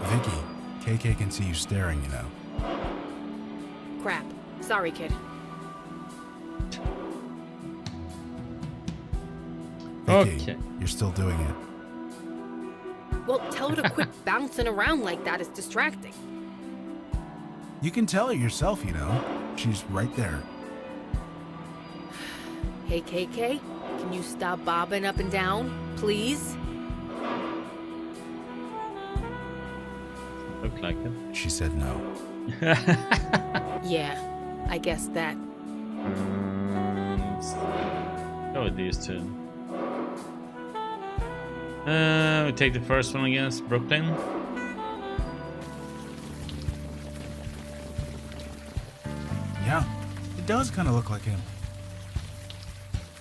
Vicky, KK can see you staring, you know. Crap. Sorry, kid. Vicky, Okay. you're still doing it. Well, tell her to quit bouncing around like that. It's distracting. You can tell her yourself, you know. She's right there. Hey, KK, can you stop bobbing up and down, please? Look like it. She said no. Yeah, I guess that. Go with these two. We take the first one against Brooklyn. Yeah, it does kind of look like him.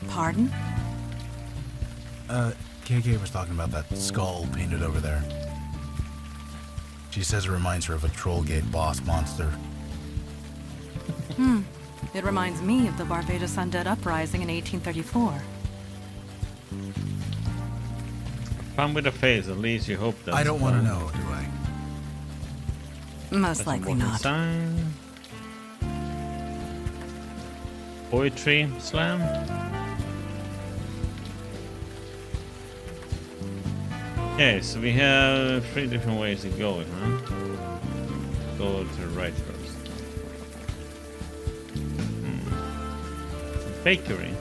Pardon? KK was talking about that skull painted over there. She says it reminds her of a Trollgate boss monster. It reminds me of the Barbados Undead Uprising in 1834. Fun with a face, at least you hope that. I don't want to know, do I? Most likely not. Sign. Poetry slam. Okay, so we have 3 different ways to go, huh? Go to the right first. Bakery.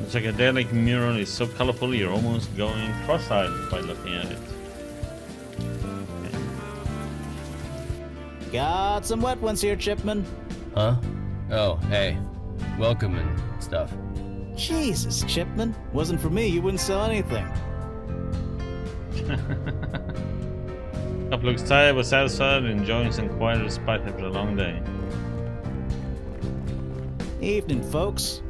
The psychedelic mural is so colorful you're almost going cross-eyed by looking at it. Got some wet ones here, Chipman. Huh? Oh, hey. Welcome and stuff. Jesus, Chipman. Wasn't for me, you wouldn't sell anything. Up looks tired but satisfied, enjoying some quiet respite after a long day. Evening, folks.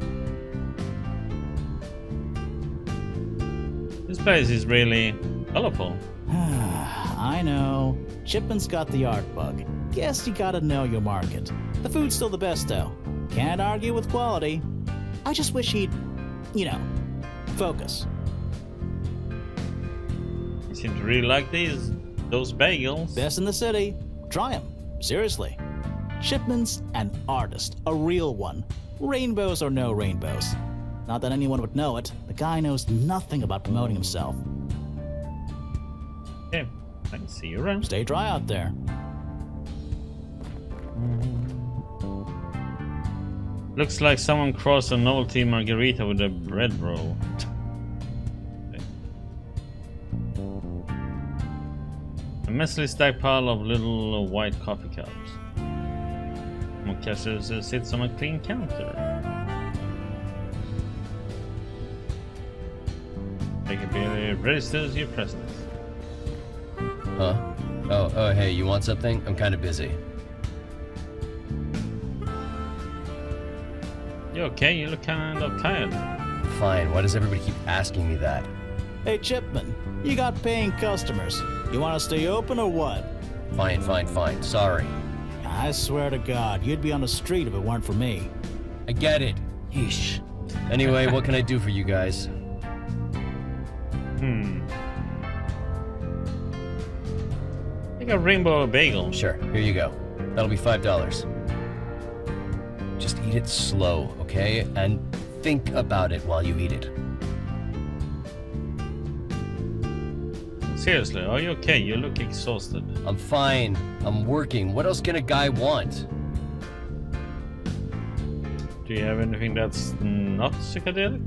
This place is really colorful. I know. Chipman's got the art bug. Guess you gotta know your market. The food's still the best, though. Can't argue with quality. I just wish he'd, you know, focus. You seem to really like those bagels. Best in the city. Try 'em. Seriously. Chipman's an artist. A real one. Rainbows or no rainbows. Not that anyone would know it. The guy knows nothing about promoting himself. Okay, I can see you around. Stay dry out there. Looks like someone crossed a novelty margarita with a bread roll. A messily stacked pile of little white coffee cups. One cashier sits on a clean counter. Baker barely registers your presence. Huh? Oh, hey, you want something? I'm kind of busy. You okay? You look kind of tired. Fine, why does everybody keep asking me that? Hey, Chipman. You got paying customers. You want to stay open or what? Fine, sorry. I swear to God, you'd be on the street if it weren't for me. I get it. Yeesh. Anyway, what can I do for you guys? Take a rainbow bagel. Sure, here you go. That'll be $5. Just eat it slow, okay? And think about it while you eat it. Seriously, are you okay? You look exhausted. I'm fine. I'm working. What else can a guy want? Do you have anything that's not psychedelic?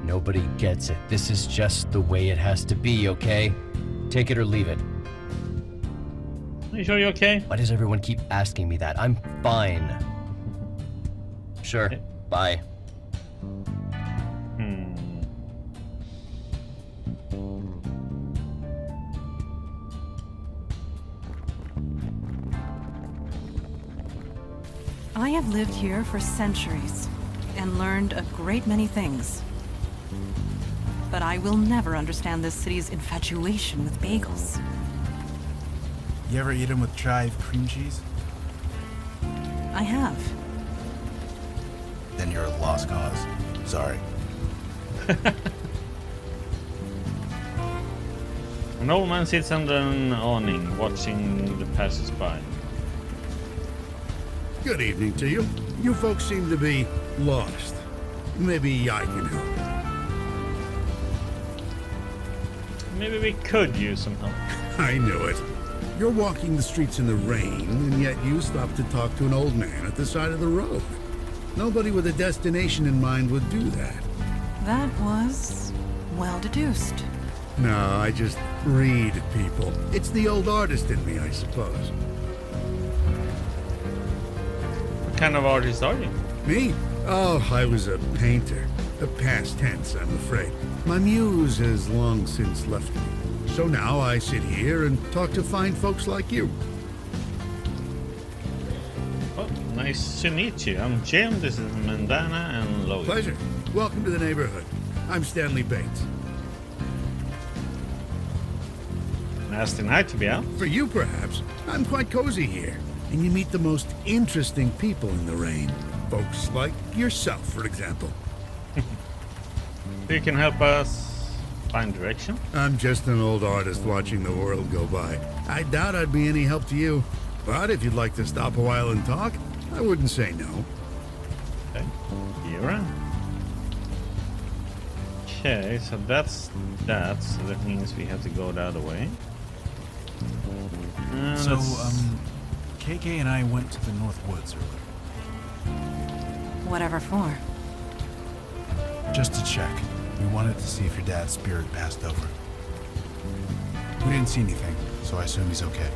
Nobody gets it. This is just the way it has to be, okay? Take it or leave it. Are you sure you're okay? Why does everyone keep asking me that? I'm fine. Sure. Okay. Bye. I have lived here for centuries and learned a great many things. But I will never understand this city's infatuation with bagels. You ever eat them with chive cream cheese? I have. Then you're a lost cause. Sorry. An old man sits under an awning, watching the passers-by. Good evening to you. You folks seem to be lost. Maybe I can help. Maybe we could use some help. I knew it. You're walking the streets in the rain, and yet you stopped to talk to an old man at the side of the road. Nobody with a destination in mind would do that. That was well deduced. No, I just read people. It's the old artist in me, I suppose. What kind of artist are you? Me? Oh, I was a painter. A past tense, I'm afraid. My muse has long since left me. So now I sit here and talk to fine folks like you. Oh, nice to meet you. I'm Jim, this is Mandana and Logan. Pleasure. Welcome to the neighborhood. I'm Stanley Bates. Nasty night to be out. For you, perhaps. I'm quite cozy here. And you meet the most interesting people in the rain. Folks like yourself, for example. You can help us find direction? I'm just an old artist watching the world go by. I doubt I'd be any help to you. But if you'd like to stop a while and talk, I wouldn't say no. Okay, you're on. Okay, so that's that. So that means we have to go the other way. So, KK and I went to the North Woods earlier. Whatever for. Just to check. We wanted to see if your dad's spirit passed over. We didn't see anything, so I assume he's okay.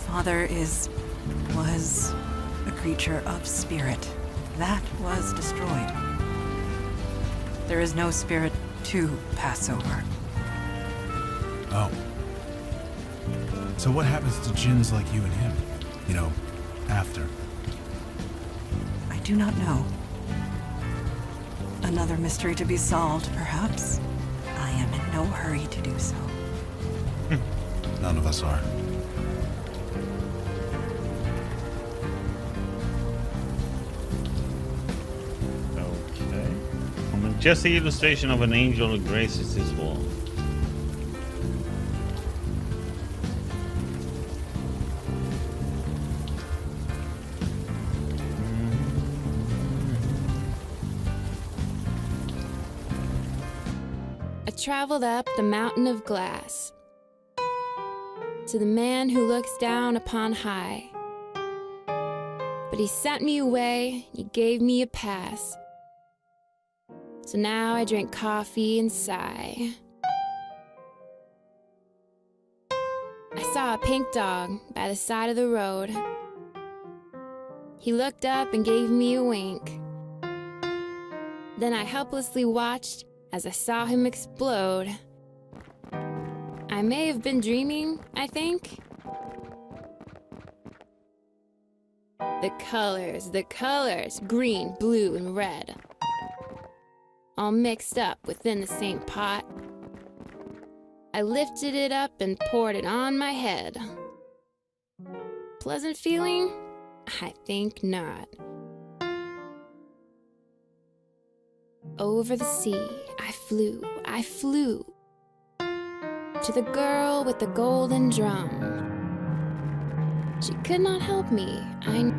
Father was a creature of spirit. That was destroyed. There is no spirit to pass over. Oh. So what happens to djinns like you and him? You know, after? I do not know. Another mystery to be solved, perhaps. I am in no hurry to do so. None of us are. Okay. Just the illustration of an angel who graces his wall. I traveled up the mountain of glass to the man who looks down upon high. But he sent me away, he gave me a pass. So now I drink coffee and sigh. I saw a pink dog by the side of the road. He looked up and gave me a wink. Then I helplessly watched as I saw him explode. I may have been dreaming, I think. The colors, green, blue, and red. All mixed up within the same pot. I lifted it up and poured it on my head. Pleasant feeling? I think not. Over the sea, I flew to the girl with the golden drum. She could not help me.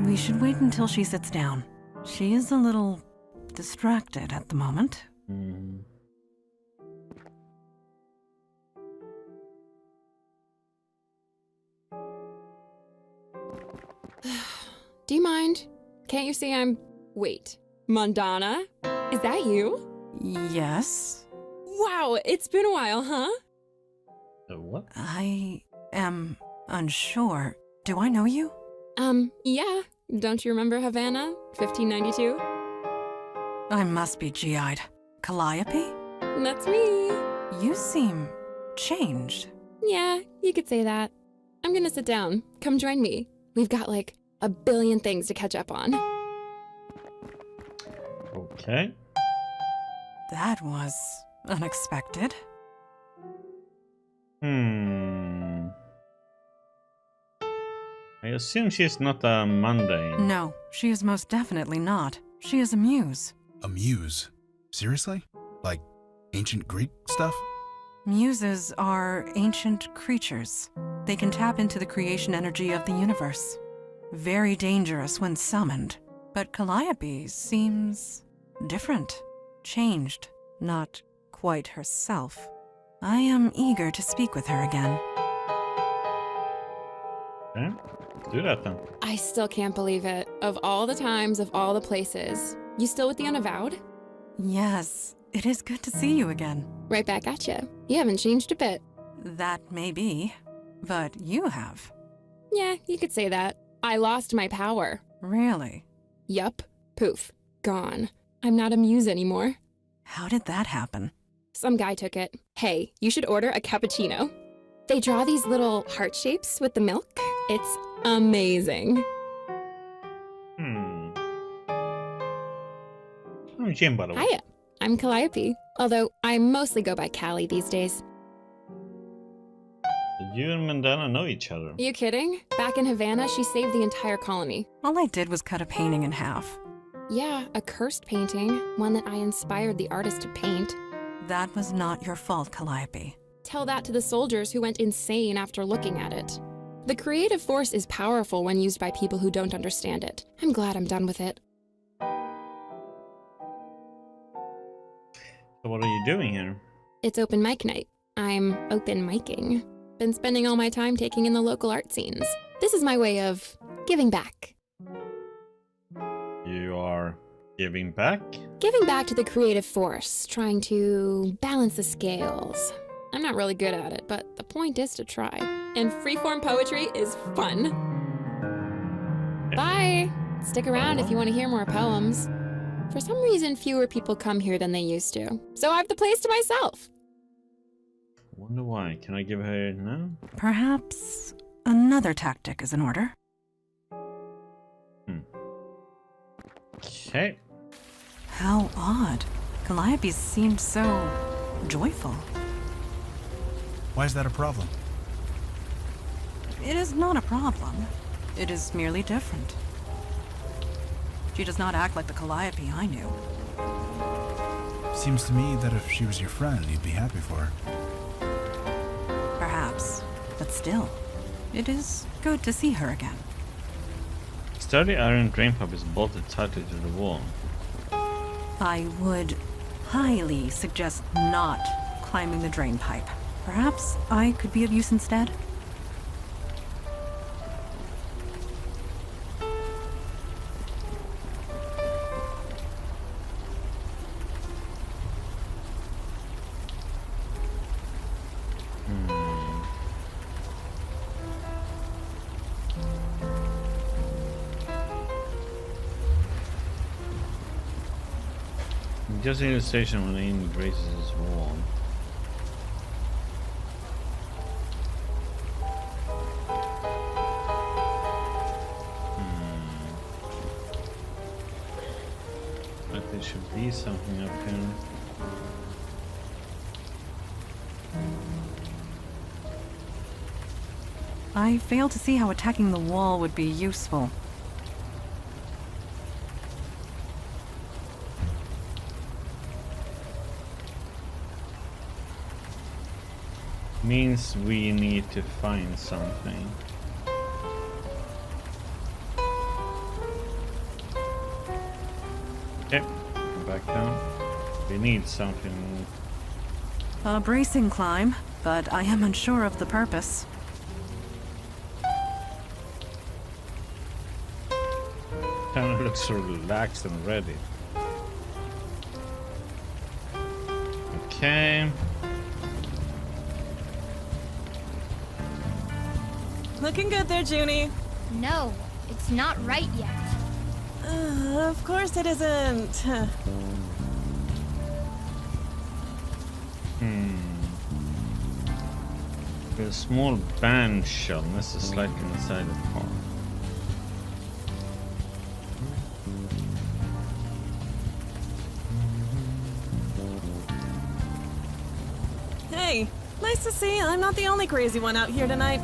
We should wait until she sits down. She is a little distracted at the moment. Do you mind? Can't you see Wait, Mandana? Is that you? Yes? Wow, it's been a while, huh? What? I am unsure. Do I know you? Yeah. Don't you remember Havana, 1592? I must be GI'd. Calliope? That's me. You seem changed. Yeah, you could say that. I'm gonna sit down. Come join me. We've got like a billion things to catch up on. Okay. That was unexpected. I assume she's not a mundane. No, she is most definitely not. She is a muse. A muse? Seriously? Like ancient Greek stuff? Muses are ancient creatures. They can tap into the creation energy of the universe. Very dangerous when summoned. But Calliope seems different, changed, not quite herself. I am eager to speak with her again. Okay, do that then. I still can't believe it. Of all the times, of all the places. You still with the Unavowed? Yes, it is good to see you again. Right back at you. You haven't changed a bit. That may be, but you have. Yeah, you could say that. I lost my power. Really? Yup. Poof. Gone. I'm not a muse anymore. How did that happen? Some guy took it. Hey, you should order a cappuccino. They draw these little heart shapes with the milk. It's amazing. I'm Jim, by the way. Hiya. I'm Calliope. Although I mostly go by Callie these days. Did you and Mandana know each other? You kidding? Back in Havana, she saved the entire colony. All I did was cut a painting in half. Yeah, a cursed painting. One that I inspired the artist to paint. That was not your fault, Calliope. Tell that to the soldiers who went insane after looking at it. The creative force is powerful when used by people who don't understand it. I'm glad I'm done with it. So what are you doing here? It's open mic night. I'm open micing. Been spending all my time taking in the local art scenes. This is my way of giving back. You are giving back? Giving back to the creative force, trying to balance the scales. I'm not really good at it, but the point is to try. And freeform poetry is fun. Bye! Stick around if you want to hear more poems. For some reason, fewer people come here than they used to. So I have the place to myself. Wonder why. Can I give her no? Perhaps another tactic is in order. Okay. How odd. Calliope seemed so joyful. Why is that a problem? It is not a problem. It is merely different. She does not act like the Calliope I knew. Seems to me that if she was your friend, you'd be happy for her. Perhaps, but still, it is good to see her again. Sturdy iron drain pipe is bolted tightly to the wall. I would highly suggest not climbing the drain pipe. Perhaps I could be of use instead? Just in the station when Ian braces his wall. But there should be something up here. I fail to see how attacking the wall would be useful. Means we need to find something. Okay, go back down. We need something. A bracing climb, but I am unsure of the purpose. Kind of looks so relaxed and ready. Okay. Looking good there, Junie. No, it's not right yet. Of course it isn't. A small band shell nested slightly inside the car. Hey, nice to see I'm not the only crazy one out here tonight.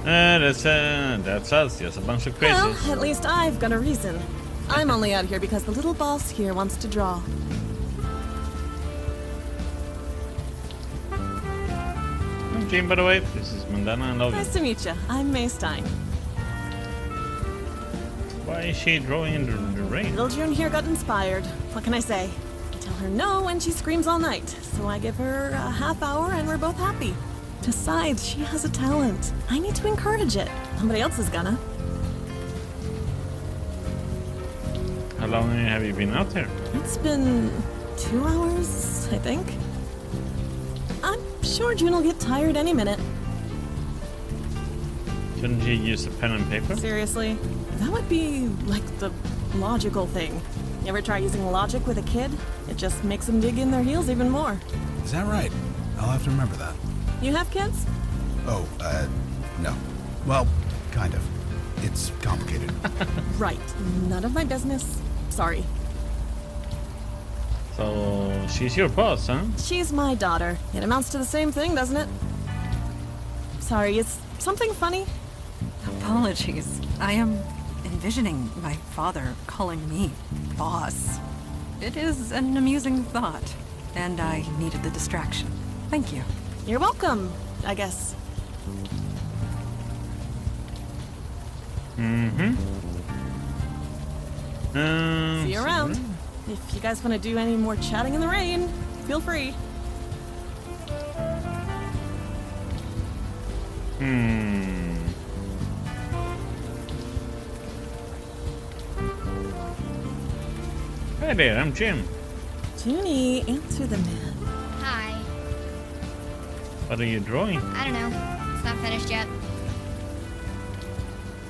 That's us, just a bunch of Well, crazies. at least I've got a reason. I'm only out here because the little boss here wants to draw. I'm Jim, by the way. This is Mandana and Logan. Nice to meet you. I'm May Stein. Why is she drawing in the rain? Little June here got inspired. What can I say? I tell her no when she screams all night, so I give her a half hour and we're both happy. Besides, she has a talent. I need to encourage it. Nobody else is gonna. How long have you been out here? It's been 2 hours, I think. I'm sure June will get tired any minute. Shouldn't you use a pen and paper? Seriously? That would be like the logical thing. You ever try using logic with a kid? It just makes them dig in their heels even more. Is that right? I'll have to remember that. You have kids? Oh, no. Well, kind of. It's complicated. Right. None of my business. Sorry. So, she's your boss, huh? She's my daughter. It amounts to the same thing, doesn't it? Sorry, is something funny? Apologies. I am envisioning my father calling me boss. It is an amusing thought, and I needed the distraction. Thank you. You're welcome, I guess. Mm-hmm. See you around. If you guys want to do any more chatting in the rain, feel free. Hey there, I'm Jim. Junie, answer the man. Hi. What are you drawing? I don't know. It's not finished yet.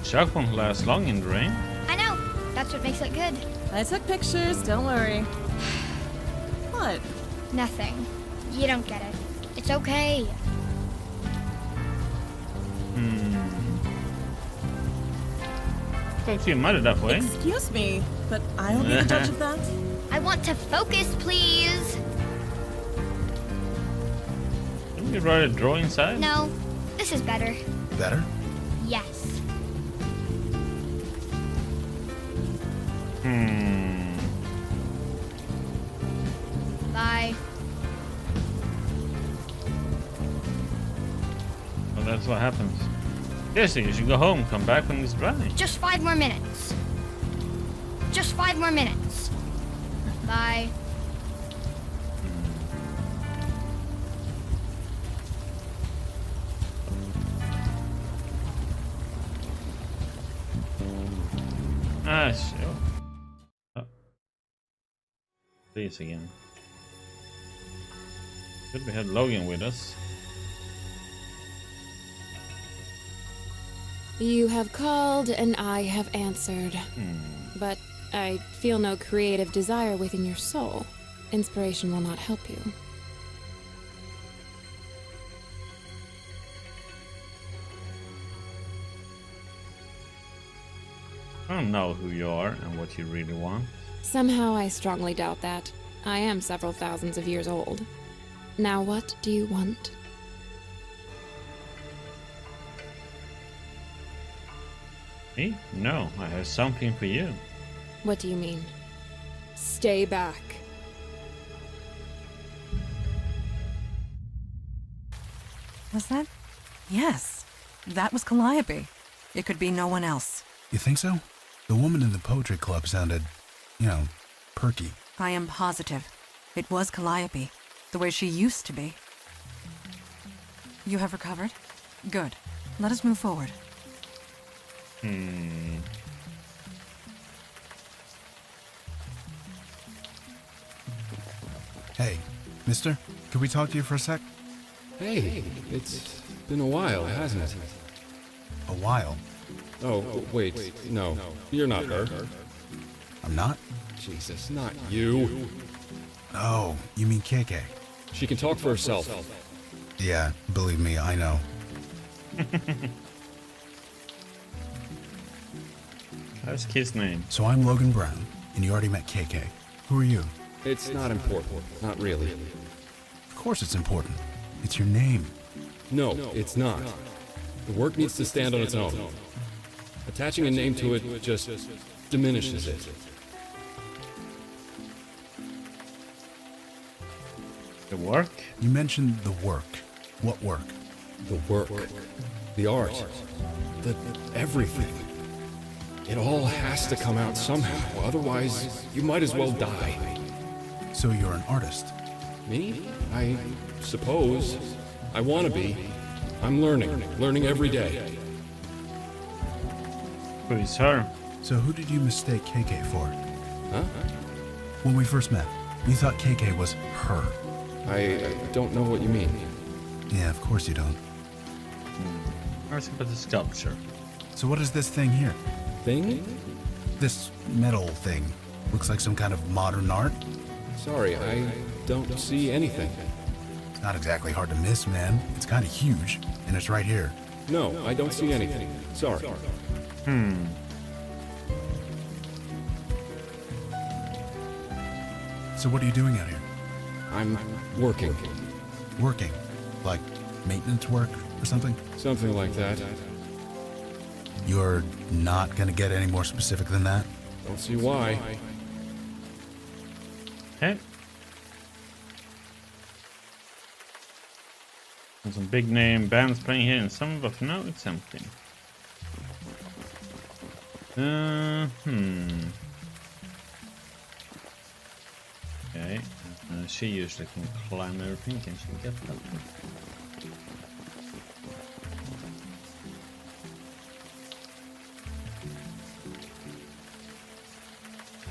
Chalk won't last long in the rain. I know. That's what makes it good. I took pictures, don't worry. What? Nothing. You don't get it. It's okay. Talk to your mother that way. Excuse me, but I'll be the judge of that. I want to focus, please. Didn't you write a draw inside? No. This is better. Better? Yes. Bye. Well, that's what happens. Seriously, you should go home, come back when it's dry. Just 5 more minutes. Just 5 more minutes. Bye. Ah, sure. Oh. Please again. Good we had Logan with us. You have called and I have answered. But I feel no creative desire within your soul. Inspiration will not help you. I don't know who you are and what you really want. Somehow I strongly doubt that. I am several thousands of years old. Now what do you want? Me? No, I have something for you. What do you mean? Stay back. Was that? Yes. That was Calliope. It could be no one else. You think so? The woman in the poetry club sounded, perky. I am positive. It was Calliope. The way she used to be. You have recovered? Good. Let us move forward. Hey, mister, could we talk to you for a sec? Hey, it's been a while, hasn't it? A while. Oh, wait, no, you're not her. I'm not? Jesus, not you. Oh, you mean KK? She can talk for herself. Yeah, believe me, I know. That's Kid's name. So I'm Logan Brown, and you already met KK. Who are you? It's not important, not really. Of course it's important. It's your name. No, it's not. The work needs to stand on its own. Attaching a name to it just diminishes it. The work? You mentioned the work. What work? The work, the art, the everything. It all has to come out somehow, otherwise you might as well die. So you're an artist? Me? I suppose. I want to be. I'm learning every day. Who is her? So who did you mistake KK for? Huh? When we first met, you thought KK was her. I don't know what you mean. Yeah, of course you don't. Let's about the sculpture. So what is this thing here? Thing? This metal thing. Looks like some kind of modern art. Sorry, I don't see anything. It's not exactly hard to miss, man. It's kind of huge, and it's right here. No, I don't see anything. Sorry. So what are you doing out here? I'm working. Working? Like maintenance work or something? Something like that. You're not gonna get any more specific than that? Don't see why. Okay. There's some big name bands playing here in some, but for now it's empty. Okay. She usually can climb everything. Can she get that one?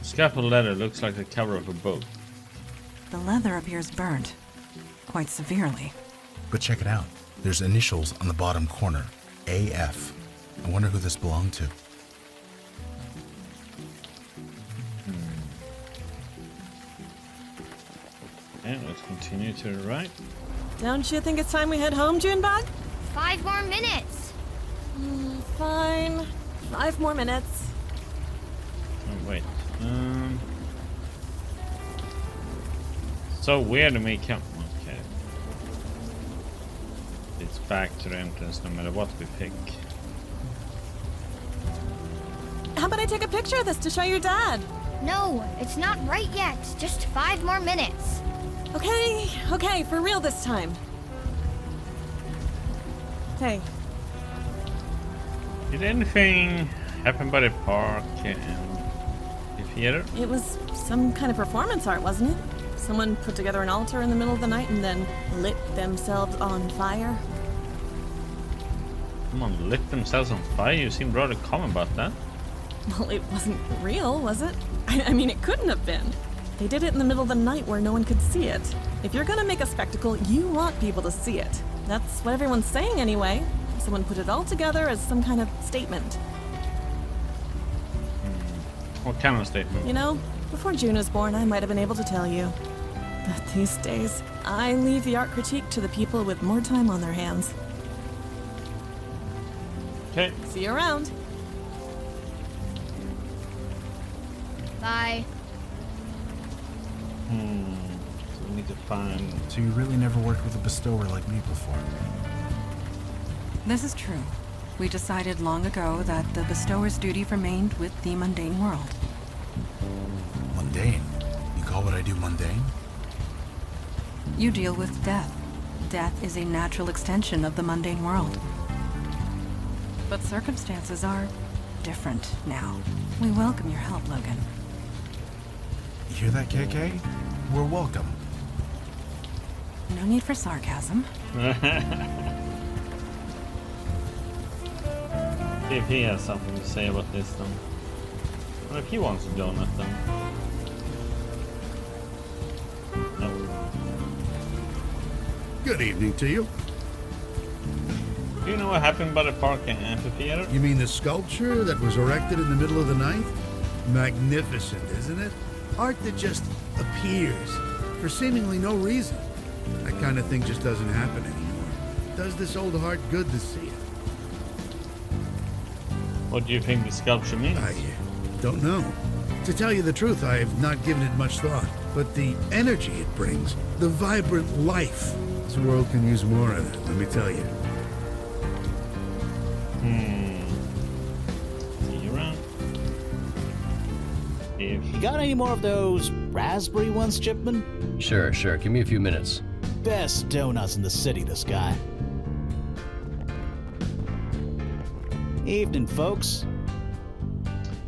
Scaffold leather looks like the cover of a book. The leather appears burnt, quite severely. But check it out. There's initials on the bottom corner. AF. I wonder who this belonged to. Okay, let's continue to the right. Don't you think it's time we head home, Junebug? 5 more minutes. Fine. 5 more minutes. Oh, wait. So weird to make him. Okay. It's back to the entrance no matter what we pick. How about I take a picture of this to show your dad? No, it's not right yet. Just 5 more minutes. Okay, for real this time. Hey, Did anything happen by the park and the theater? it was some kind of performance art, wasn't it? Someone put together an altar in the middle of the night and then lit themselves on fire. Someone lit themselves on fire? You seem rather calm about that. Well, it wasn't real, was it? I mean, it couldn't have been. They did it in the middle of the night where no one could see it. If you're gonna make a spectacle, you want people to see it. That's what everyone's saying anyway. Someone put it all together as some kind of statement. What kind of statement? You know, before June was born, I might have been able to tell you. But these days, I leave the art critique to the people with more time on their hands. Okay. See you around. Bye. So we need to find... So you really never worked with a bestower like me before? This is true. We decided long ago that the bestower's duty remained with the mundane world. Mundane? You call what I do mundane? You deal with death. Death is a natural extension of the mundane world. But circumstances are different now. We welcome your help, Logan. You hear that, KK? We're welcome. No need for sarcasm. See if he has something to say about this then. Or if he wants a donut then. No. Good evening to you. Do you know what happened by the park and amphitheater? You mean the sculpture that was erected in the middle of the night? Magnificent, isn't it? Art that just appears for seemingly no reason. That kind of thing just doesn't happen anymore. Does this old heart good to see it? What do you think the sculpture means? I don't know. To tell you the truth, I have not given it much thought. But the energy it brings, the vibrant life, this world can use more of it, let me tell you. See you around. If You got any more of those raspberry ones, Chipman? Sure. Give me a few minutes. Best donuts in the city, this guy. Evening, folks.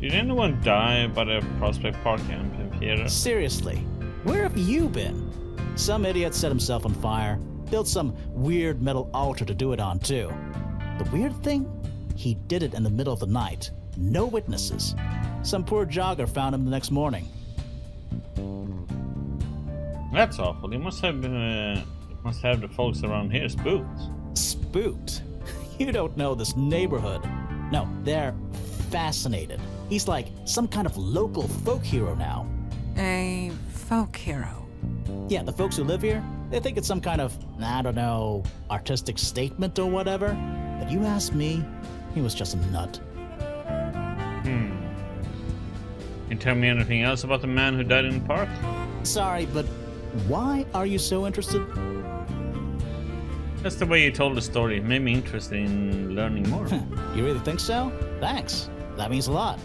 did anyone die by the Prospect Park amphitheater? Seriously, where have you been? Some idiot set himself on fire, built some weird metal altar to do it on, too. The weird thing? He did it in the middle of the night. No witnesses. Some poor jogger found him the next morning. That's awful. You must have the folks around here spooked. Spooked? You don't know this neighborhood. No, they're fascinated. He's like some kind of local folk hero now. A folk hero. Yeah, the folks who live here, they think it's some kind of, I don't know, artistic statement or whatever. But you ask me, he was just a nut. Can you tell me anything else about the man who died in the park? Sorry, but why are you so interested? That's the way you told the story. It made me interested in learning more. You really think so? Thanks. That means a lot.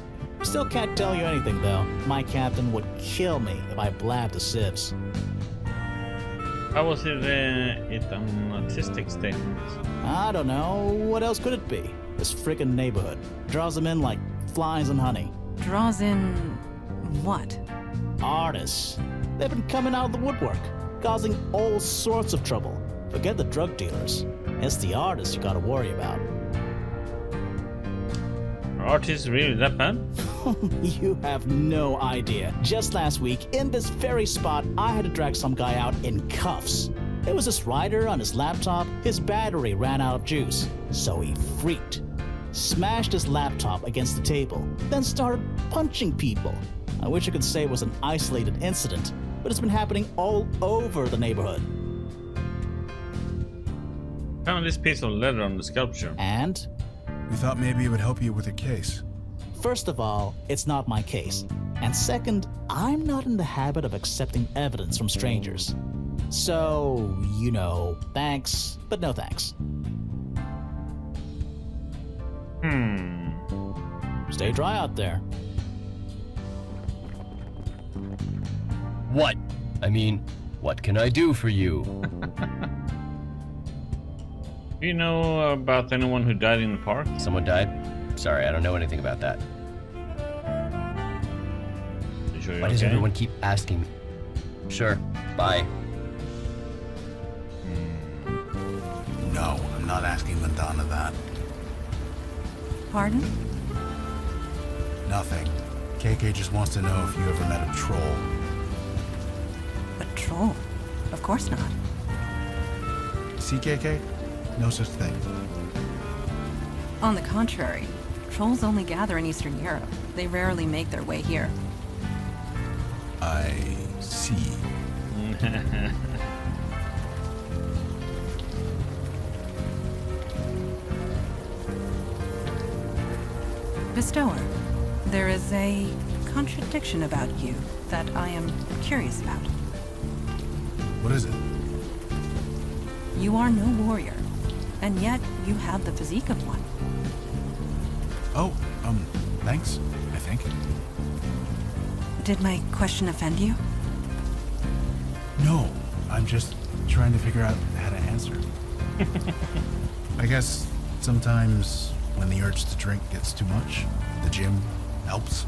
Still can't tell you anything, though. My captain would kill me if I blabbed the sieves. How was it an artistic statement? I don't know. What else could it be? This frickin' neighborhood. Draws them in like flies and honey. Draws in what? Artists. They've been coming out of the woodwork, causing all sorts of trouble. Forget the drug dealers. It's the artists you gotta worry about. Are artists really that bad? You have no idea. Just last week, in this very spot, I had to drag some guy out in cuffs. It was this writer on his laptop. His battery ran out of juice, so he freaked. Smashed his laptop against the table, then started punching people. I wish I could say it was an isolated incident, but it's been happening all over the neighborhood. Found this piece of leather on the sculpture. And? We thought maybe it would help you with a case. First of all, it's not my case. And second, I'm not in the habit of accepting evidence from strangers. So, you know, thanks, but no thanks. Stay dry out there. What? I mean, what can I do for you? Do you know about anyone who died in the park? Someone died? Sorry, I don't know anything about that. You sure you're Why does okay? everyone keep asking me? Sure, bye. No, I'm not asking Madonna that. Pardon? Nothing. KK just wants to know if you ever met a troll. A troll? Of course not. See, KK? No such thing. On the contrary, trolls only gather in Eastern Europe. They rarely make their way here. I see. Bestower, there is a contradiction about you that I am curious about. What is it? You are no warrior, and yet you have the physique of one. Oh, thanks, I think. Did my question offend you? No, I'm just trying to figure out how to answer. I guess sometimes when the urge to drink gets too much, the gym helps.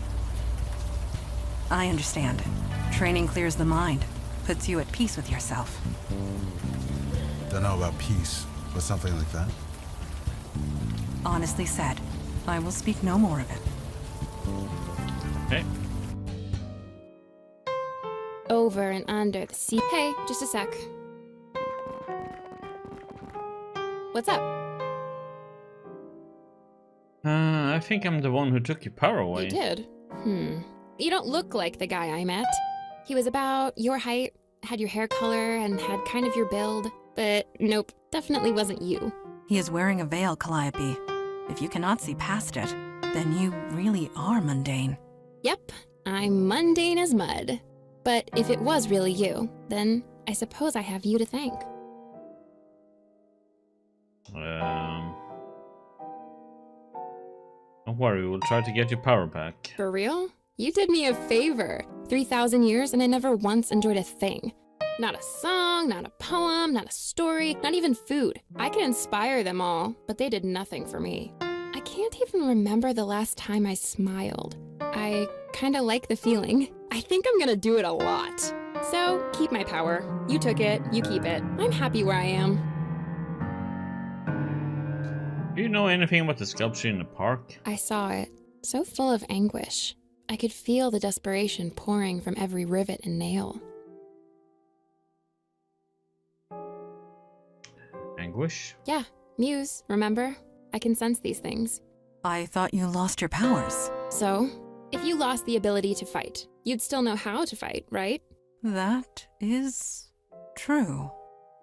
I understand. Training clears the mind, puts you at peace with yourself. Don't know about peace, but something like that. Honestly said, I will speak no more of it. Okay. Over and under the sea. Hey, just a sec. What's up? I think I'm the one who took your power away. You did? You don't look like the guy I met. He was about your height, had your hair color, and had kind of your build. But nope, definitely wasn't you. He is wearing a veil, Calliope. If you cannot see past it, then you really are mundane. Yep, I'm mundane as mud. But if it was really you, then I suppose I have you to thank. Don't worry, we'll try to get your power back. For real? You did me a favor. 3,000 years and I never once enjoyed a thing. Not a song, not a poem, not a story, not even food. I can inspire them all, but they did nothing for me. I can't even remember the last time I smiled. I kinda like the feeling. I think I'm gonna do it a lot. So, keep my power. You took it, you keep it. I'm happy where I am. Do you know anything about the sculpture in the park? I saw it, so full of anguish. I could feel the desperation pouring from every rivet and nail. Anguish? Yeah, Muse, remember? I can sense these things. I thought you lost your powers. So, if you lost the ability to fight, you'd still know how to fight, right? That is true.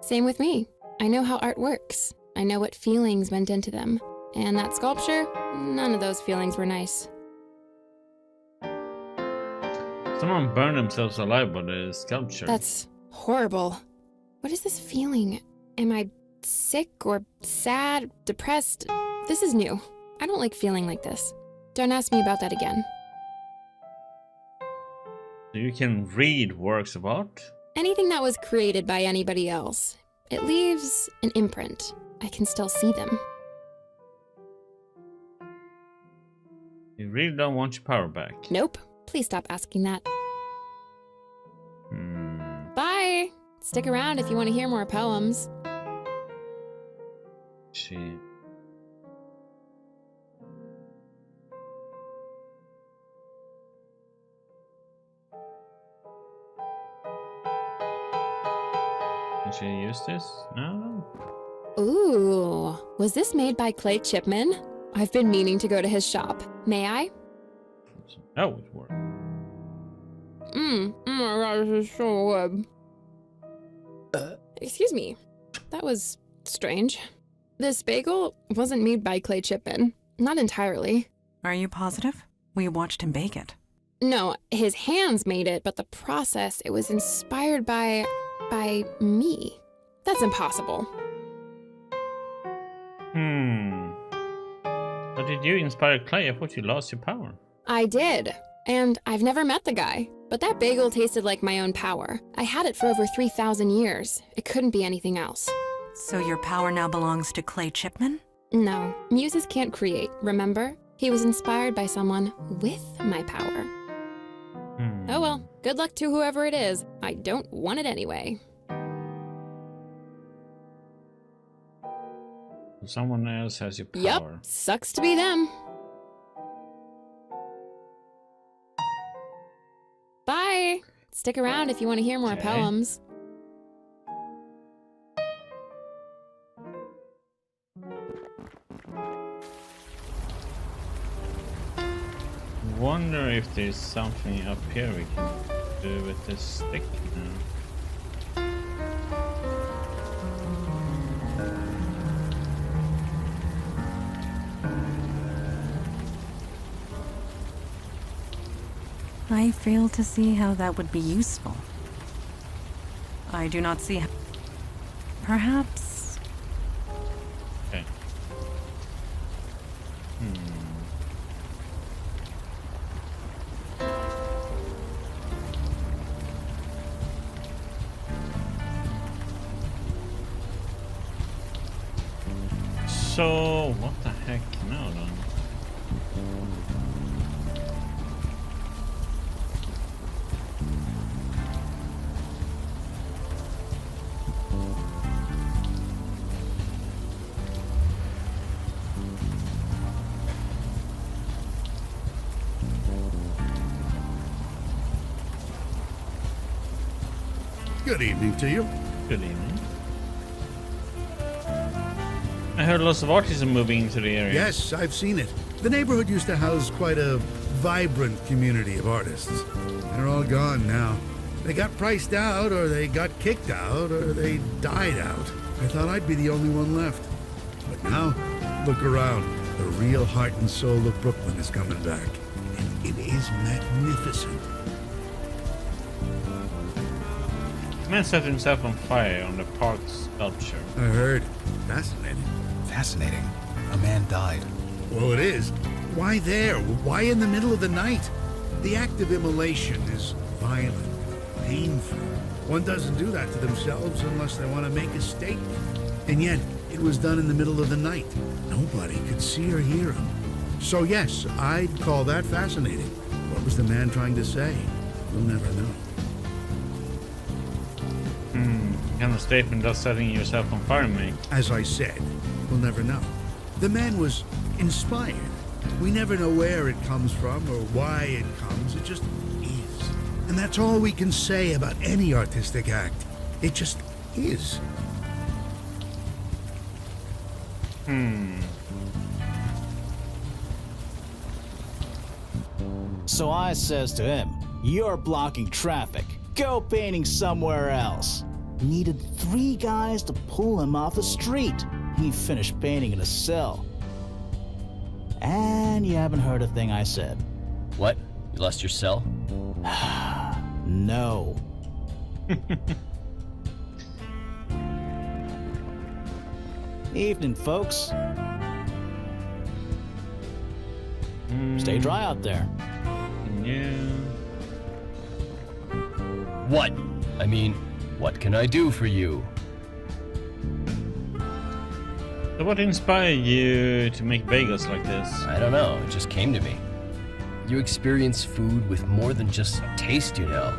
Same with me. I know how art works. I know what feelings went into them. And that sculpture, none of those feelings were nice. Someone burned themselves alive by the sculpture. That's horrible. What is this feeling? Am I sick or sad, depressed? This is new. I don't like feeling like this. Don't ask me about that again. So you can read works of art? Anything that was created by anybody else. It leaves an imprint. I can still see them. You really don't want your power back? Nope. Please stop asking that. Bye! Stick around if you want to hear more poems. She... Can she use this? No? Ooh, was this made by Clay Chipman? I've been meaning to go to his shop. May I? That would work. Oh my god, this is so good. Excuse me. That was strange. This bagel wasn't made by Clay Chipman. Not entirely. Are you positive? We watched him bake it. No, his hands made it, but the process, it was inspired by me. That's impossible. But did you inspire Clay? I thought you lost your power. I did. And I've never met the guy. But that bagel tasted like my own power. I had it for over 3,000 years. It couldn't be anything else. So your power now belongs to Clay Chipman? No, muses can't create, remember? He was inspired by someone with my power. Oh well, good luck to whoever it is. I don't want it anyway. Someone else has your power. Yup, sucks to be them. Bye! Stick around if you want to hear more Okay. poems. Wonder if there's something up here we can do with this stick now. I fail to see how that would be useful. I do not see how... Perhaps... Okay. So, what the heck now then? Good evening to you. Good evening. I heard lots of artists are moving into the area. Yes, I've seen it. The neighborhood used to house quite a vibrant community of artists. They're all gone now. They got priced out, or they got kicked out, or they died out. I thought I'd be the only one left. But now, look around. The real heart and soul of Brooklyn is coming back. And it is magnificent. The man set himself on fire on the park sculpture. I heard. Fascinating. Fascinating. A man died. Well, it is. why there? Why in the middle of the night? The act of immolation is violent, painful. One doesn't do that to themselves unless they want to make a statement. And yet, it was done in the middle of the night. Nobody could see or hear him. So yes, I'd call that fascinating. What was the man trying to say? We'll never know. What kind of statement does setting yourself on fire make? As I said, we'll never know. The man was inspired. We never know where it comes from or why it comes. It just is. And that's all we can say about any artistic act. It just is. So I says to him, "You're blocking traffic. Go painting somewhere else." Needed 3 guys to pull him off the street. He finished painting in a cell. And you haven't heard a thing I said. What? You lost your cell? No. Evening, folks. Stay dry out there. Yeah. What? I mean, what can I do for you? So what inspired you to make bagels like this? I don't know, it just came to me. You experience food with more than just taste, you know.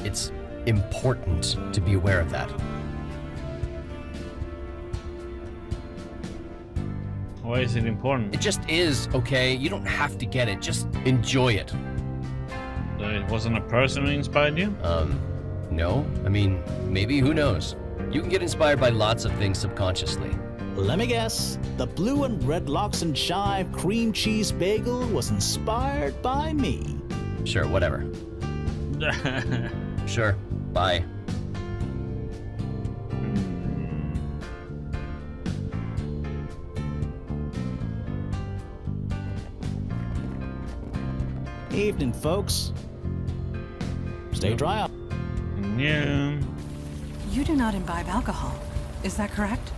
It's important to be aware of that. Why is it important? It just is, okay? You don't have to get it, just enjoy it. So it wasn't a person who inspired you? No. I mean, maybe, who knows? You can get inspired by lots of things subconsciously. Let me guess. The blue and red lox and chive cream cheese bagel was inspired by me. Sure, whatever. Sure, bye. Evening, folks. Stay dry up. Yeah. You do not imbibe alcohol. Is that correct?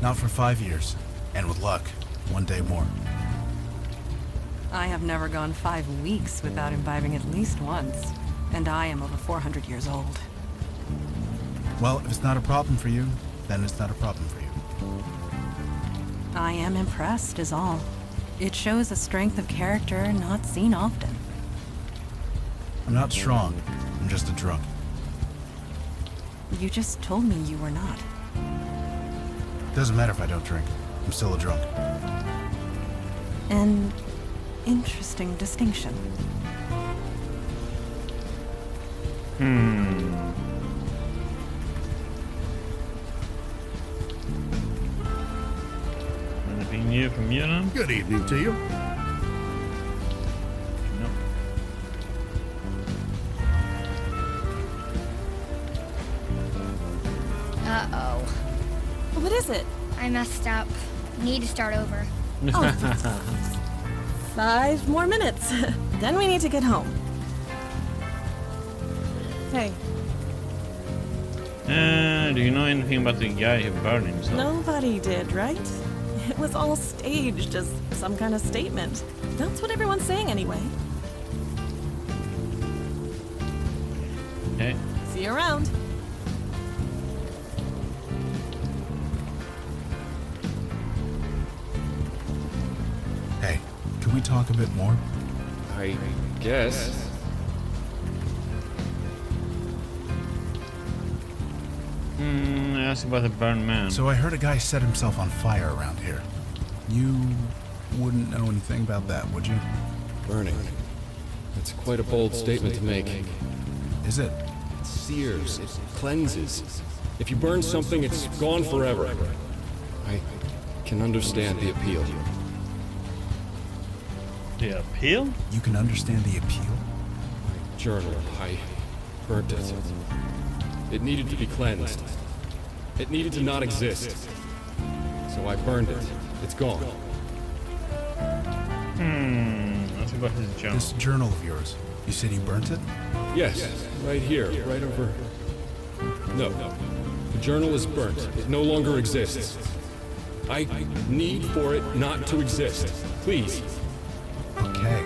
Not for 5 years. And with luck, 1 day more. I have never gone 5 weeks without imbibing at least once. And I am over 400 years old. Well, if it's not a problem for you, then it's not a problem for you. I am impressed, is all. It shows a strength of character not seen often. I'm not strong. I'm just a drunk. You just told me you were not. Doesn't matter if I don't drink. I'm still a drunk. An interesting distinction. Anything new from you then? Good evening to you. No. Uh-oh. What is it? I messed up. Need to start over. 5 more minutes. Then we need to get home. Hey, Do you know anything about the guy who burned himself? nobody did, right? It was all staged as some kind of statement. That's what everyone's saying anyway. Okay. See you around. Hey, can we talk a bit more? I guess. Ask about the burned man. So I heard a guy set himself on fire around here. You wouldn't know anything about that, would you? Burning. That's quite a bold statement to make. Is it? It sears, it cleanses. If you burn something, it's gone forever. I can understand the appeal. The appeal? You can understand the appeal? My journal, I burnt it. It needed to be cleansed. It needed to not exist. So I burned it. It's gone. Ask about his journal. This journal of yours, you said you burnt it? Yes, right here, right over... No. The journal is burnt. It no longer exists. I need for it not to exist. Please. Okay.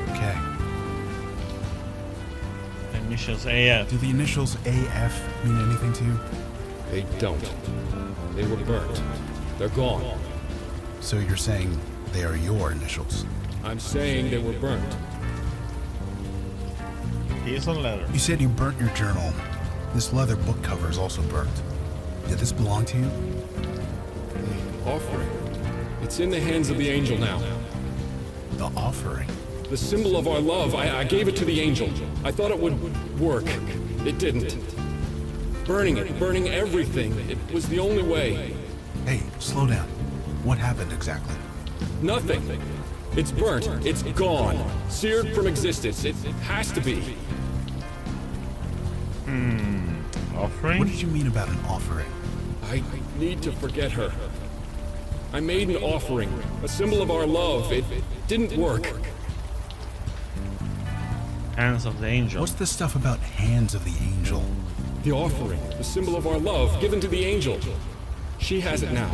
Initials AF. Do the initials AF mean anything to you? They don't. They were burnt. They're gone. So you're saying they are your initials? I'm saying they were burnt. Here's a letter. You said you burnt your journal. This leather book cover is also burnt. Did this belong to you? The offering. It's in the hands of the angel now. The offering? The symbol of our love. I gave it to the angel. I thought it would work. It didn't. Burning it, burning everything. It was the only way. Hey, slow down. What happened exactly? Nothing. It's burnt. It's gone. Seared from existence. It has to be. Offering? What did you mean about an offering? I need to forget her. I made an offering. A symbol of our love. It didn't work. Hands of the angel. What's this stuff about hands of the angel? The offering. The symbol of our love given to the angel. She has it now.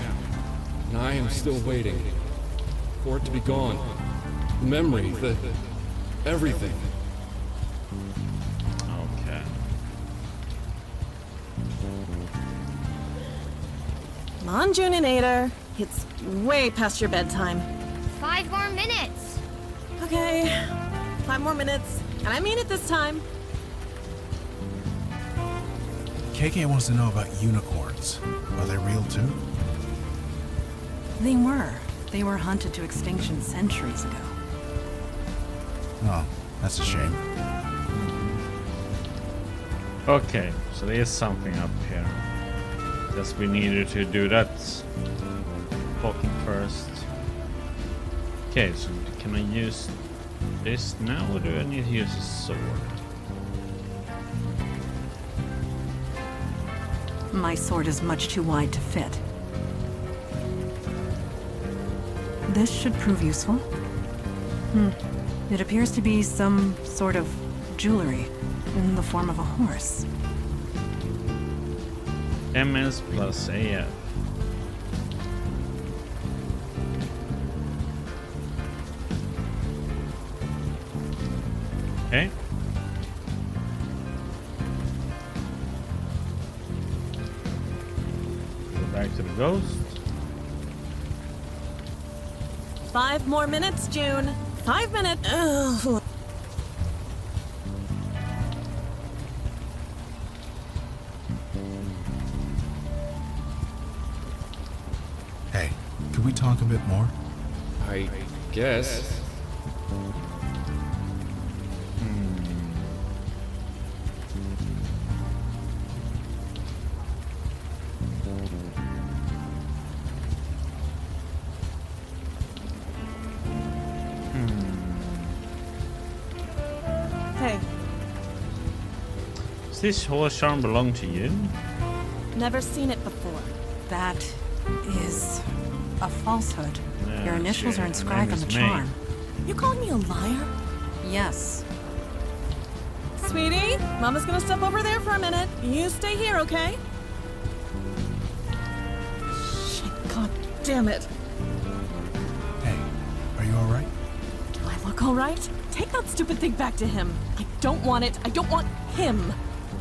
And I am still waiting. For it to be gone. The memory. Everything. Okay. Come on, Juninator. It's way past your bedtime. 5 more minutes. Okay, 5 more minutes. And I mean it this time. KK wants to know about unicorns. Are they real too? They were. They were hunted to extinction centuries ago. Oh, that's a shame. Okay, so there is something up here. Guess we needed to do that talking first. Okay, so can I use this now, or do I need to use a sword? My sword is much too wide to fit. This should prove useful. It appears to be some sort of jewelry in the form of a horse. MS plus AF. Okay. Go back to the ghost. 5 more minutes, June. 5 minutes. Ugh. Hey, could we talk a bit more? I guess. Hey, Does this horse charm belong to you? never seen it before. That is a falsehood. Yeah, Your initials sure. are inscribed on Name the is May. charm. You calling me a liar? Yes. Sweetie, Mama's gonna step over there for a minute. You stay here, okay? Shit, god damn it. Hey, are you alright? Do I look alright? Take that stupid thing back to him. I don't want it. I don't want him.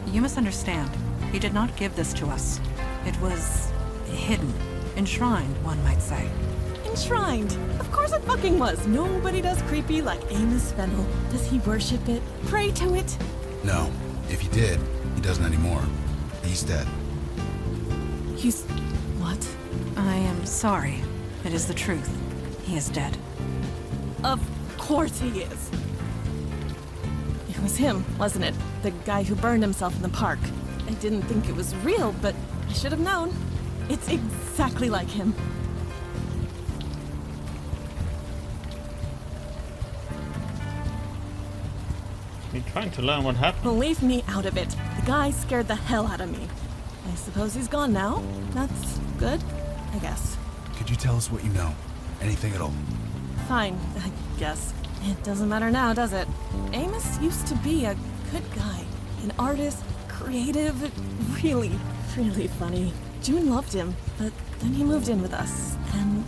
You misunderstand. He did not give this to us. It was hidden, enshrined, one might say. Enshrined. Of course it fucking was. Nobody does creepy like Amos Fennel. Does he worship it? Pray to it? No. If he did, he doesn't anymore. He's dead. He's... what? I am sorry. It is the truth. He is dead. Of course he is. It was him, wasn't it? The guy who burned himself in the park. I didn't think it was real, but I should have known. It's exactly like him. You're trying to learn what happened. Leave me out of it. The guy scared the hell out of me. I suppose he's gone now. That's good, I guess. Could you tell us what you know? Anything at all? Fine, I guess. It doesn't matter now, does it? Amos used to be a good guy. An artist, creative, really, really funny. June loved him, but then he moved in with us, and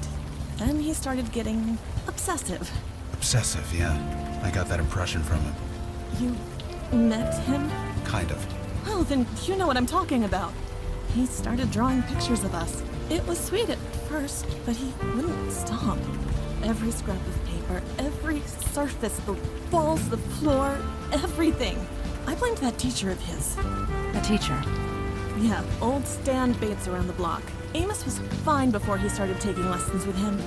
then he started getting obsessive. Obsessive, yeah. I got that impression from him. You met him? Kind of. Well, then you know what I'm talking about. He started drawing pictures of us. It was sweet at first, but he wouldn't stop. Every scrap of paper, every surface, the walls, the floor, everything. I blamed that teacher of his. A teacher. Yeah, old Stan Bates around the block. Amos was fine before he started taking lessons with him.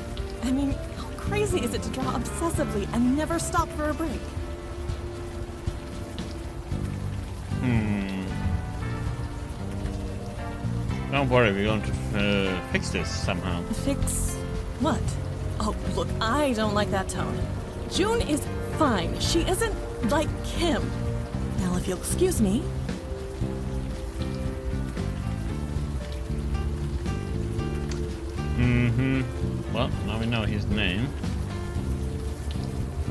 I mean, how crazy is it to draw obsessively and never stop for a break? Don't worry, we're going to fix this somehow. Fix what? Oh, look, I don't like that tone. June is fine. She isn't like him. Now, if you'll excuse me. Well, now we know his name.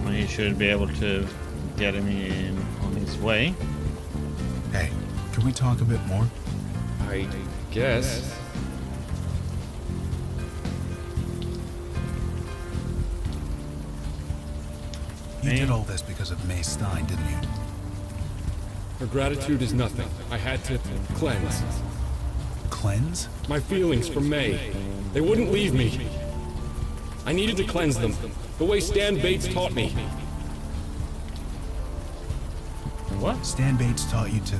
Well, he should be able to get him in on his way. Hey, can we talk a bit more? I guess. You did all this because of May Stein, didn't you? Her gratitude is nothing. I had to cleanse. Cleanse? My feelings for May. They wouldn't leave me. I needed to cleanse them, the way Stan Bates taught me. What? Stan Bates taught you to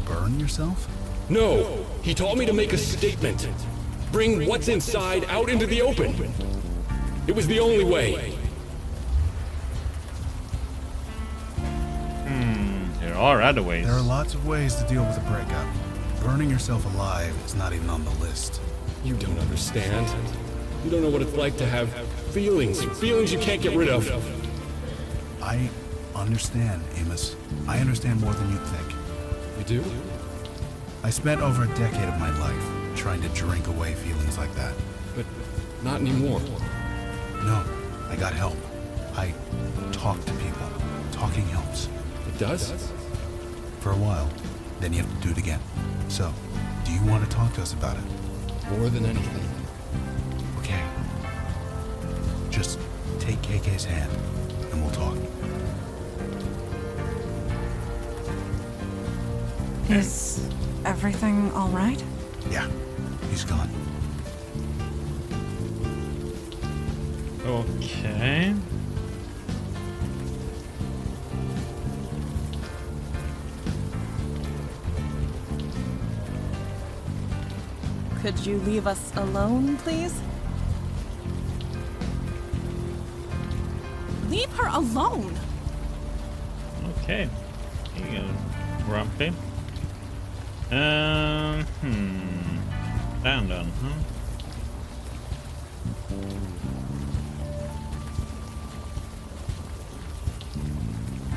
burn yourself? No, he taught me to make a statement. Bring what's inside out into the open. It was the only way. There are other ways. There are lots of ways to deal with a breakup. Burning yourself alive is not even on the list. You don't understand. You don't know what it's like to have feelings you can't get rid of. I understand, Amos. I understand more than you think. You do? I spent over a decade of my life trying to drink away feelings like that. But not anymore. No, I got help. I talk to people. Talking helps. It does? For a while. Then you have to do it again. So, do you want to talk to us about it? More than anything. Okay. Just take KK's hand, and we'll talk. Is everything all right? Yeah, he's gone. Okay. Could you leave us alone, please? Leave her alone! Okay. Here you go, Grumpy. Down, huh?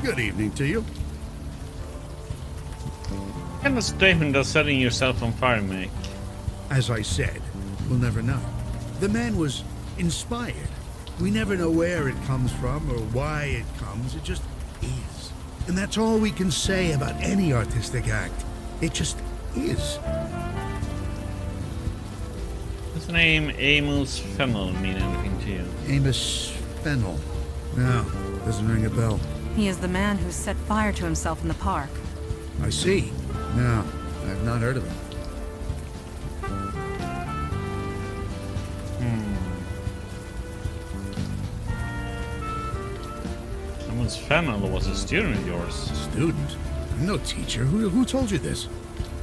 Good evening to you. What kind of statement does setting yourself on fire make? As I said, we'll never know. The man was inspired. We never know where it comes from or why it comes. It just is. And that's all we can say about any artistic act. It just is. Does the name Amos Fennel mean anything to you? Amos Fennel. No, doesn't ring a bell. He is the man who set fire to himself in the park. I see. No, I've not heard of him. Amos Fennel was a student of yours. Student? I'm no teacher. Who told you this?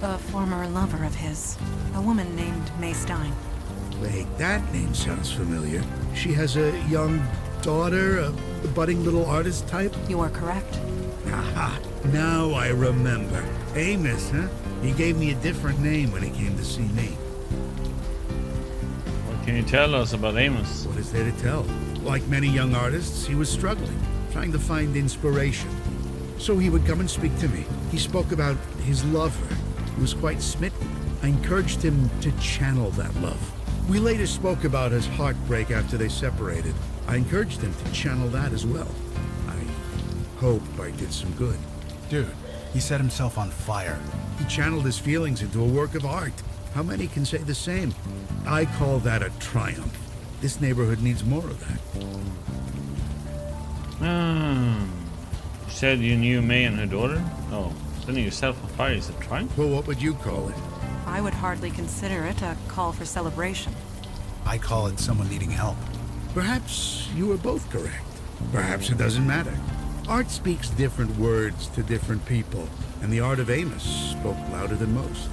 A former lover of his. A woman named May Stein. Wait, that name sounds familiar. She has a young daughter, a budding little artist type? You are correct. Aha, now I remember. Amos, huh? He gave me a different name when he came to see me. What can you tell us about Amos? What is there to tell? Like many young artists, he was struggling, trying to find inspiration. So he would come and speak to me. He spoke about his lover. He was quite smitten. I encouraged him to channel that love. We later spoke about his heartbreak after they separated. I encouraged him to channel that as well. I hope I did some good. Dude, he set himself on fire. He channeled his feelings into a work of art. How many can say the same? I call that a triumph. This neighborhood needs more of that. You said you knew May and her daughter? Oh, setting yourself on fire is a triumph? Well, what would you call it? I would hardly consider it a call for celebration. I call it someone needing help. Perhaps you are both correct. Perhaps it doesn't matter. Art speaks different words to different people, and the art of Amos spoke louder than most.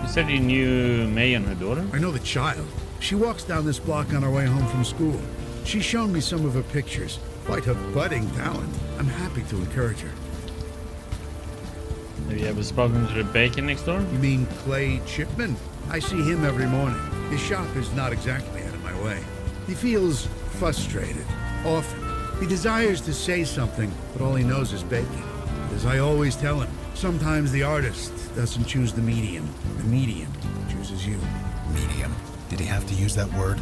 You said you knew May and her daughter? I know the child. She walks down this block on her way home from school. She's shown me some of her pictures. Quite a budding talent. I'm happy to encourage her. Have you ever spoken to the baker next door? You mean Clay Chipman? I see him every morning. His shop is not exactly out of my way. He feels frustrated, often. He desires to say something, but all he knows is baking. As I always tell him, sometimes the artist doesn't choose the medium chooses you. Medium. Did he have to use that word?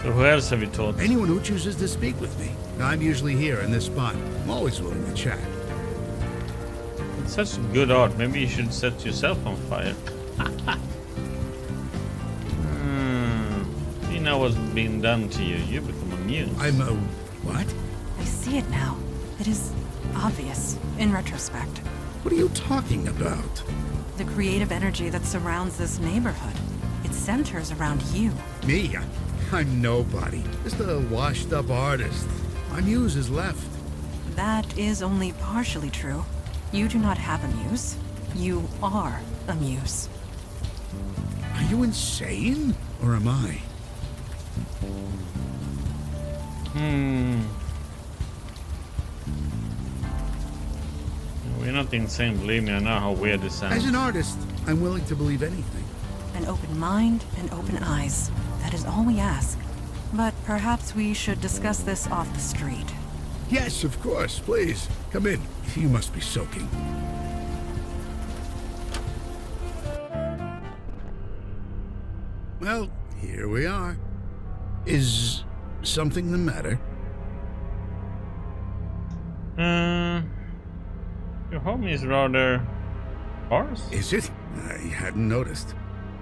So who else have you told? Anyone who chooses to speak with me. I'm usually here in this spot. I'm always willing to chat. It's such good art. Maybe you should set yourself on fire. You know what's being done to you. You become amused. I'm a... what? I see it now. It is obvious, in retrospect. What are you talking about? The creative energy that surrounds this neighborhood. It centers around you. Me? I'm nobody. Just a washed-up artist. My muse has left. That is only partially true. You do not have a muse. You are a muse. Are you insane? Or am I? We're not insane, believe me. I know how weird this sounds. As an artist, I'm willing to believe anything. An open mind and open eyes. That is all we ask. But perhaps we should discuss this off the street. Yes, of course. Please, come in. You must be soaking. Well, here we are. Is something the matter? Your home is rather sparse. Is it? I hadn't noticed.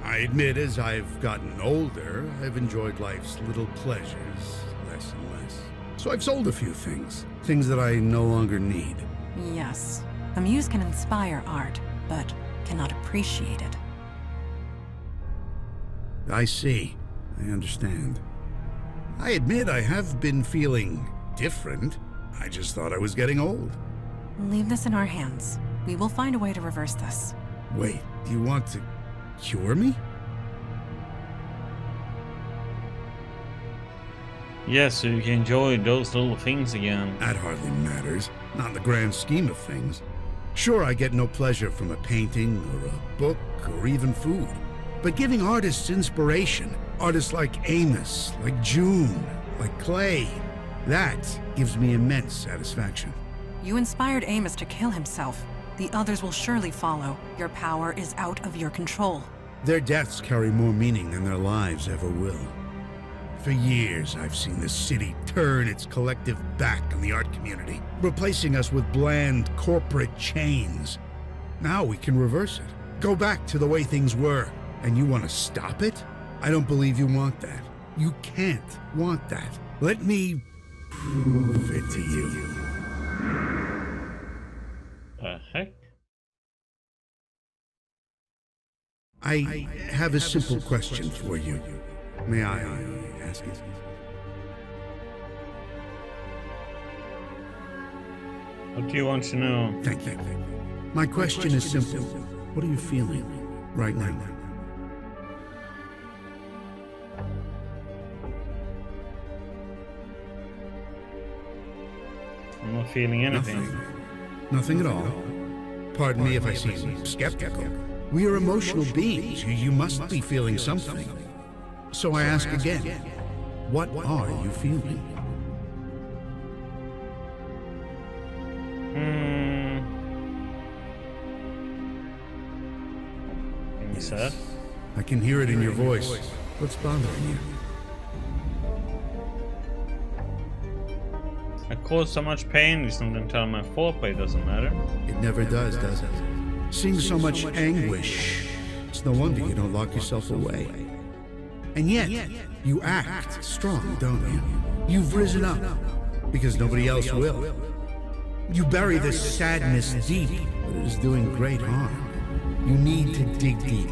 I admit, as I've gotten older, I've enjoyed life's little pleasures less and less. So I've sold a few things. Things that I no longer need. Yes. A muse can inspire art, but cannot appreciate it. I see. I understand. I admit I have been feeling different. I just thought I was getting old. Leave this in our hands. We will find a way to reverse this. Wait, do you want to cure me? Yes, so you can enjoy those little things again. That hardly matters. Not in the grand scheme of things. Sure, I get no pleasure from a painting or a book or even food. But giving artists inspiration, artists like Amos, like June, like Clay, that gives me immense satisfaction. You inspired Amos to kill himself. The others will surely follow. Your power is out of your control. Their deaths carry more meaning than their lives ever will. For years, I've seen the city turn its collective back on the art community, replacing us with bland corporate chains. Now we can reverse it. Go back to the way things were. And you want to stop it? I don't believe you want that. You can't want that. Let me prove it to you. The heck? I have a simple question for you. May I ask it? What do you want to know? Thank you. My question is simple. What are you feeling right now? I'm not feeling anything. Nothing at all. Pardon me if I seem skeptical. We are emotional beings. You must be feeling something. So I ask again, what are you feeling? Being sad? I can hear it in your voice. What's bothering you? I caused so much pain, it's not entirely my fault, but it doesn't matter. It never does it? seeing so much anguish. It's no wonder you don't lock yourself away. And yet, you act strong, don't you? You've risen up, because nobody else will. You bury this sadness deep, but it is doing great harm. You need to dig deep,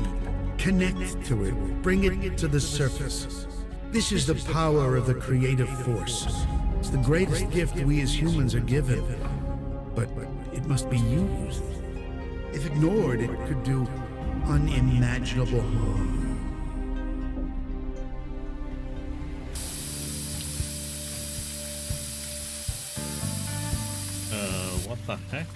connect to it, bring it to the surface. This is the power of the creative force. It's the greatest gift we as humans are given, but it must be used. If ignored, it could do unimaginable harm. What the heck?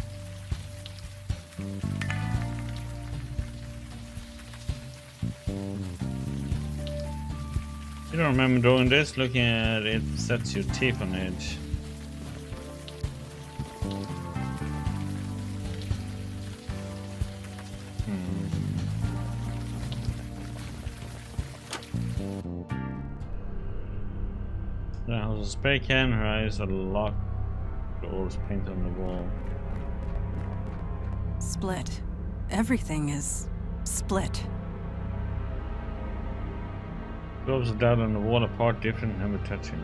You don't remember doing this? Looking at it sets your teeth on edge. The house a spray can, her eyes are locked, doors painted on the wall. Split. Everything is split. Globes are down on the wall, apart, different, never touching.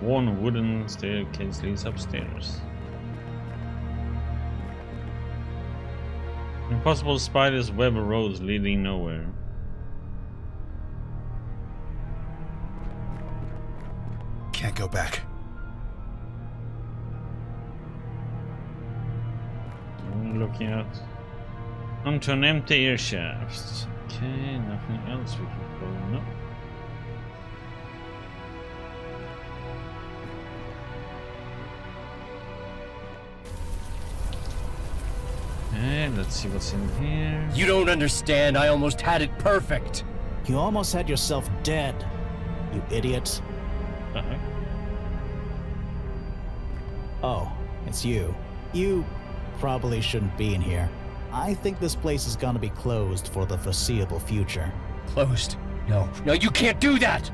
Worn wooden staircase leads upstairs. Impossible spider's web of roads leading nowhere. Can't go back. I'm looking out onto an empty air shaft. Okay, nothing else we can go. No. Okay, let's see what's in here. You don't understand. I almost had it perfect. You almost had yourself dead, you idiot. Uh-huh. Oh, it's you. You probably shouldn't be in here. I think this place is gonna be closed for the foreseeable future. Closed? No, you can't do that!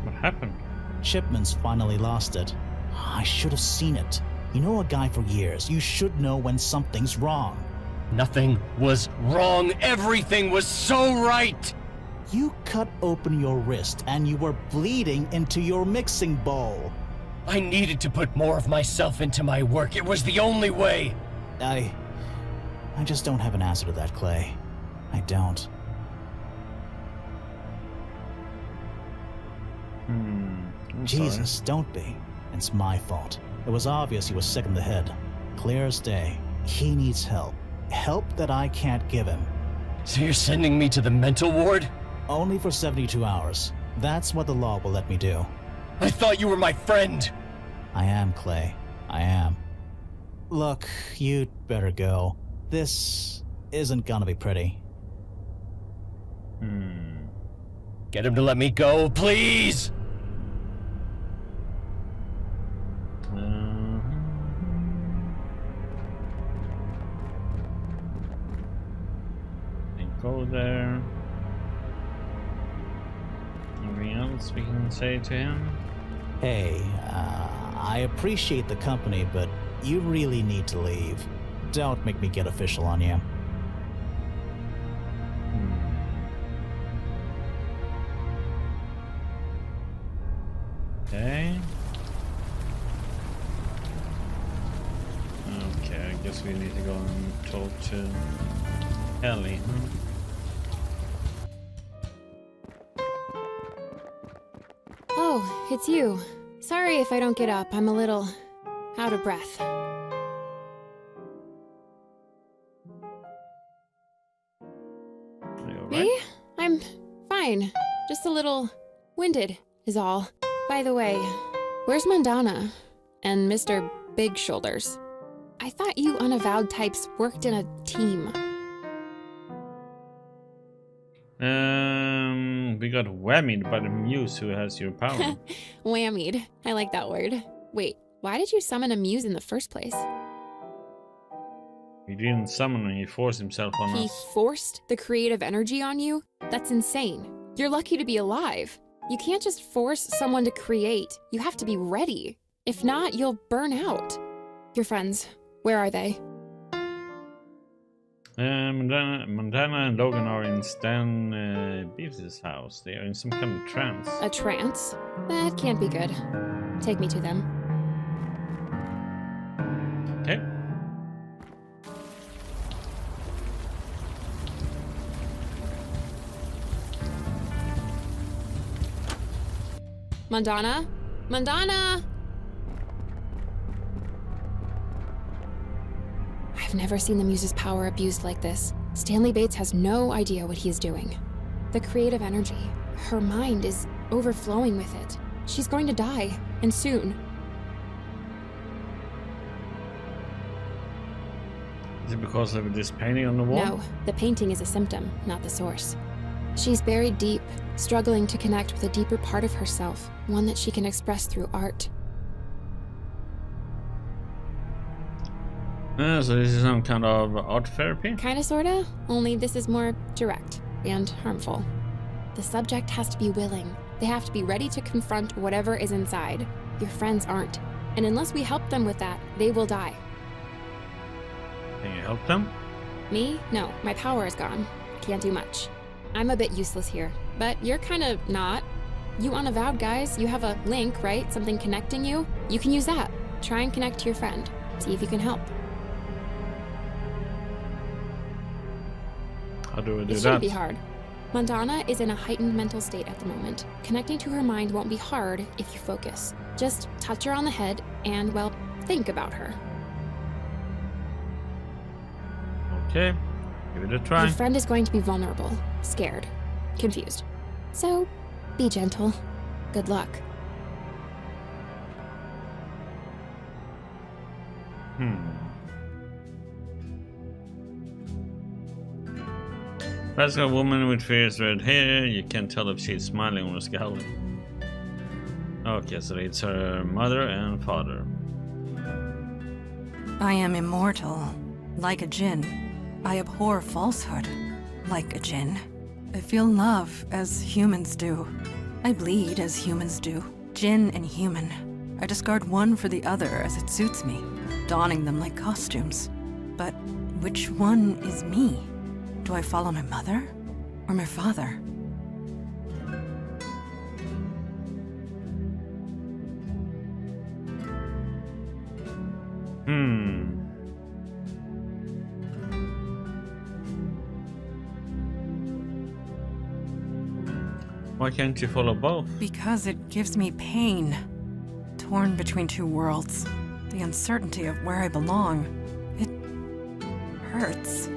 What happened? Chipman's finally lost it. I should have seen it. You know a guy for years. You should know when something's wrong. Nothing was wrong. Everything was so right! You cut open your wrist and you were bleeding into your mixing bowl. I needed to put more of myself into my work. It was the only way. I just don't have an answer to that, Clay. I don't. I'm Jesus, sorry. don't be. It's my fault. It was obvious he was sick in the head. Clear as day. He needs help. Help that I can't give him. So you're sending me to the mental ward? Only for 72 hours. That's what the law will let me do. I thought you were my friend. I am, Clay. I am. Look, you'd better go. This isn't gonna be pretty. Get him to let me go, please! Go there. Anything else we can say to him? Hey, I appreciate the company, but you really need to leave. Don't make me get official on you. Okay. Okay, I guess we need to go and talk to Ellie. Oh, it's you. Sorry if I don't get up. I'm a little out of breath. Are you alright? Me? I'm fine. Just a little winded, is all. By the way, where's Mandana and Mr. Big Shoulders? I thought you unavowed types worked in a team. We got whammied by the muse who has your power. Whammied. I like that word. Wait, why did you summon a muse in the first place? He didn't summon him, he forced himself on He us. forced the creative energy on you? That's insane. You're lucky to be alive. You can't just force someone to create. You have to be ready. If not, you'll burn out. Your friends, where are they? Montana and Logan are in Stan Beavis' house. They are in some kind of trance. A trance? That can't be good. Take me to them. Okay. Mandana? Mandana! I've never seen the Muse's power abused like this. Stanley Bates has no idea what he is doing. The creative energy, her mind is overflowing with it. She's going to die, and soon. Is it because of this painting on the wall? No, the painting is a symptom, not the source. She's buried deep, struggling to connect with a deeper part of herself, one that she can express through art. So this is some kind of art therapy? Kinda sorta, only this is more direct and harmful. The subject has to be willing. They have to be ready to confront whatever is inside. Your friends aren't. And unless we help them with that, they will die. Can you help them? Me? No, my power is gone. Can't do much. I'm a bit useless here, but you're kinda not. You Unavowed guys, you have a link, right? Something connecting you? You can use that. Try and connect to your friend. See if you can help. How do we do It that? shouldn't be hard. Mandana is in a heightened mental state at the moment. Connecting to her mind won't be hard if you focus. Just touch her on the head and, well, think about her. Okay, give it a try. Your friend is going to be vulnerable, scared, confused. So, be gentle. Good luck. That's a woman with fierce red hair. You can't tell if she's smiling or scowling. Okay, so it's her mother and father. I am immortal, like a djinn. I abhor falsehood, like a djinn. I feel love as humans do. I bleed as humans do. Djinn and human. I discard one for the other as it suits me, donning them like costumes. But which one is me? Do I follow my mother or my father? Why can't you follow both? Because it gives me pain. Torn between two worlds. The uncertainty of where I belong. It hurts.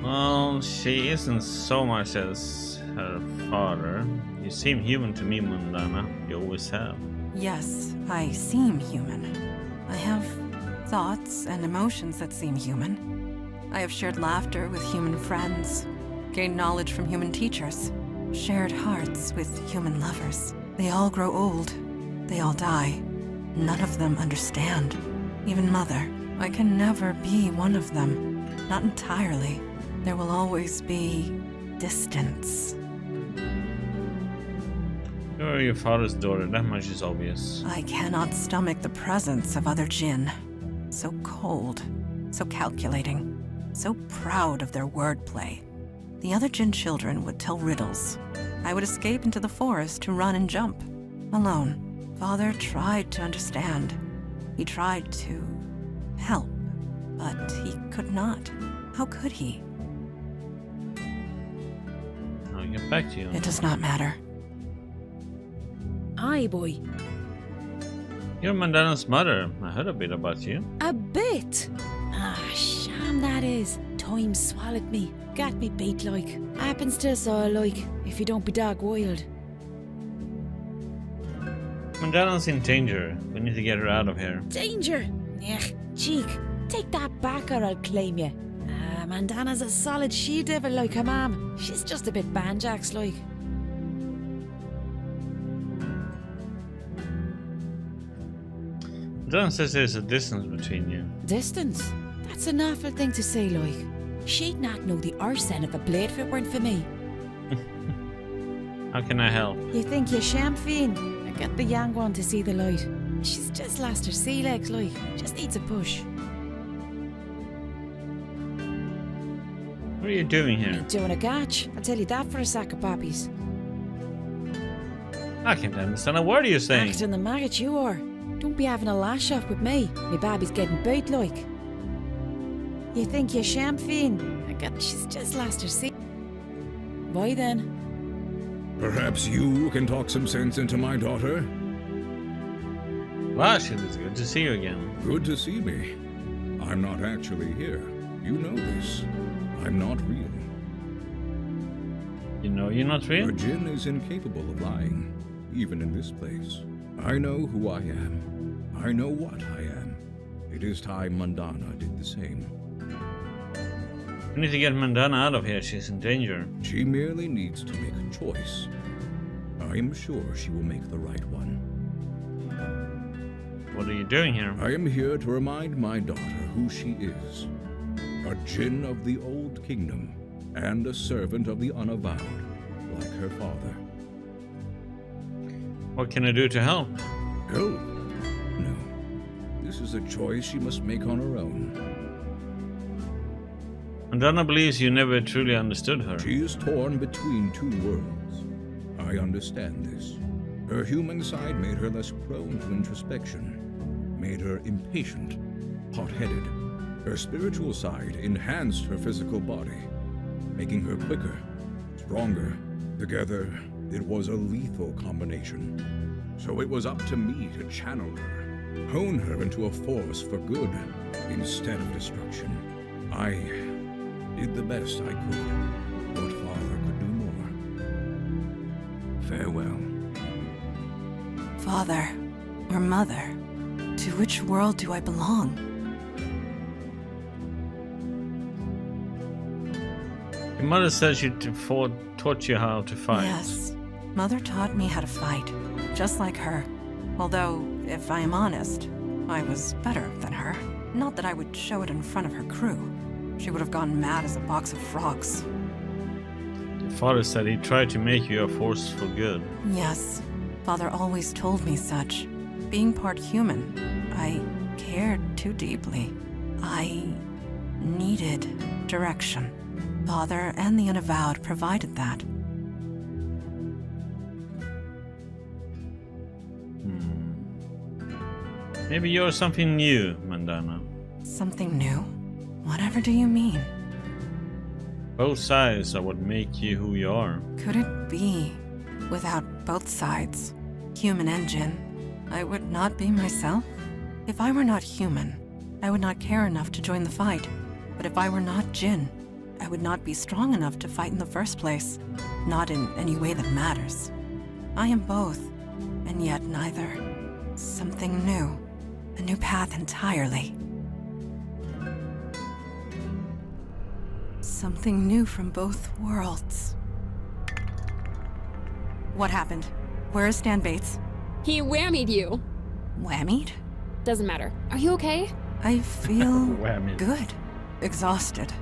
Well, she isn't so much as her father. You seem human to me, Mundana. You always have. Yes, I seem human. I have thoughts and emotions that seem human. I have shared laughter with human friends, gained knowledge from human teachers, shared hearts with human lovers. They all grow old. They all die. None of them understand. Even Mother. I can never be one of them. Not entirely. There will always be distance. You're your father's daughter, that much is obvious. I cannot stomach the presence of other djinn. So cold, so calculating, so proud of their wordplay. The other djinn children would tell riddles. I would escape into the forest to run and jump, alone. Father tried to understand. He tried to help, but he could not. How could he? I'll get back to you. It does not matter. Aye, boy. You're Mandana's mother. I heard a bit about you. A bit? Ah, sham that is. Time swallowed me. Got me beat like. Happens to us all like, if you don't be dog wild. Mandana's in danger. We need to get her out of here. Danger? Ech, cheek. Take that back or I'll claim you. Mandana's a solid she-devil like her mom. She's just a bit banjax like. Mandana says there's a distance between you. Distance? That's an awful thing to say like. She'd not know the arse end of a blade if it weren't for me. How can I help? You think you're champagne? I got the young one to see the light. She's just lost her sea legs, like. Just needs a push. What are you doing here? Doing a catch. I'll tell you that for a sack of poppies. I can't understand a word you're saying. Acting the maggot you are. Don't be having a lash off with me. My baby's getting bait like. You think you're champagne? I got. She's just lost her sea. Why then? Perhaps you can talk some sense into my daughter? Vash, it is good to see you again. Good to see me. I'm not actually here. You know this. I'm not real. You know you're not real? A djinn is incapable of lying, even in this place. I know who I am. I know what I am. It is time Mandana did the same. We need to get Mandana out of here. She's in danger. She merely needs to make a choice. I am sure she will make the right one. What are you doing here? I am here to remind my daughter who she is. A djinn of the Old Kingdom, and a servant of the Unavowed, like her father. What can I do to help? Help? No. This is a choice she must make on her own. Mandana believes you never truly understood her. She is torn between two worlds. I understand this. Her human side made her less prone to introspection, made her impatient, hot-headed. Her spiritual side enhanced her physical body, making her quicker, stronger. Together, it was a lethal combination. So it was up to me to channel her, hone her into a force for good instead of destruction. I did the best I could, but Father could do more. Farewell. Father, or Mother, to which world do I belong? Your mother says she taught you how to fight. Yes. Mother taught me how to fight, just like her. Although, if I am honest, I was better than her. Not that I would show it in front of her crew. She would have gone mad as a box of frogs. Your father said he tried to make you a force for good. Yes. Father always told me such. Being part human, I cared too deeply. I needed direction. Father and the Unavowed provided that. Maybe you're something new, Mandana. Something new? Whatever do you mean? Both sides are what make you who you are. Could it be? Without both sides, human and djinn, I would not be myself? If I were not human, I would not care enough to join the fight. But if I were not djinn, I would not be strong enough to fight in the first place. Not in any way that matters. I am both, and yet neither. Something new. A new path entirely. Something new from both worlds. What happened? Where is Stan Bates? He whammied you. Whammied? Doesn't matter. Are you okay? I feel Whammied. good. Exhausted.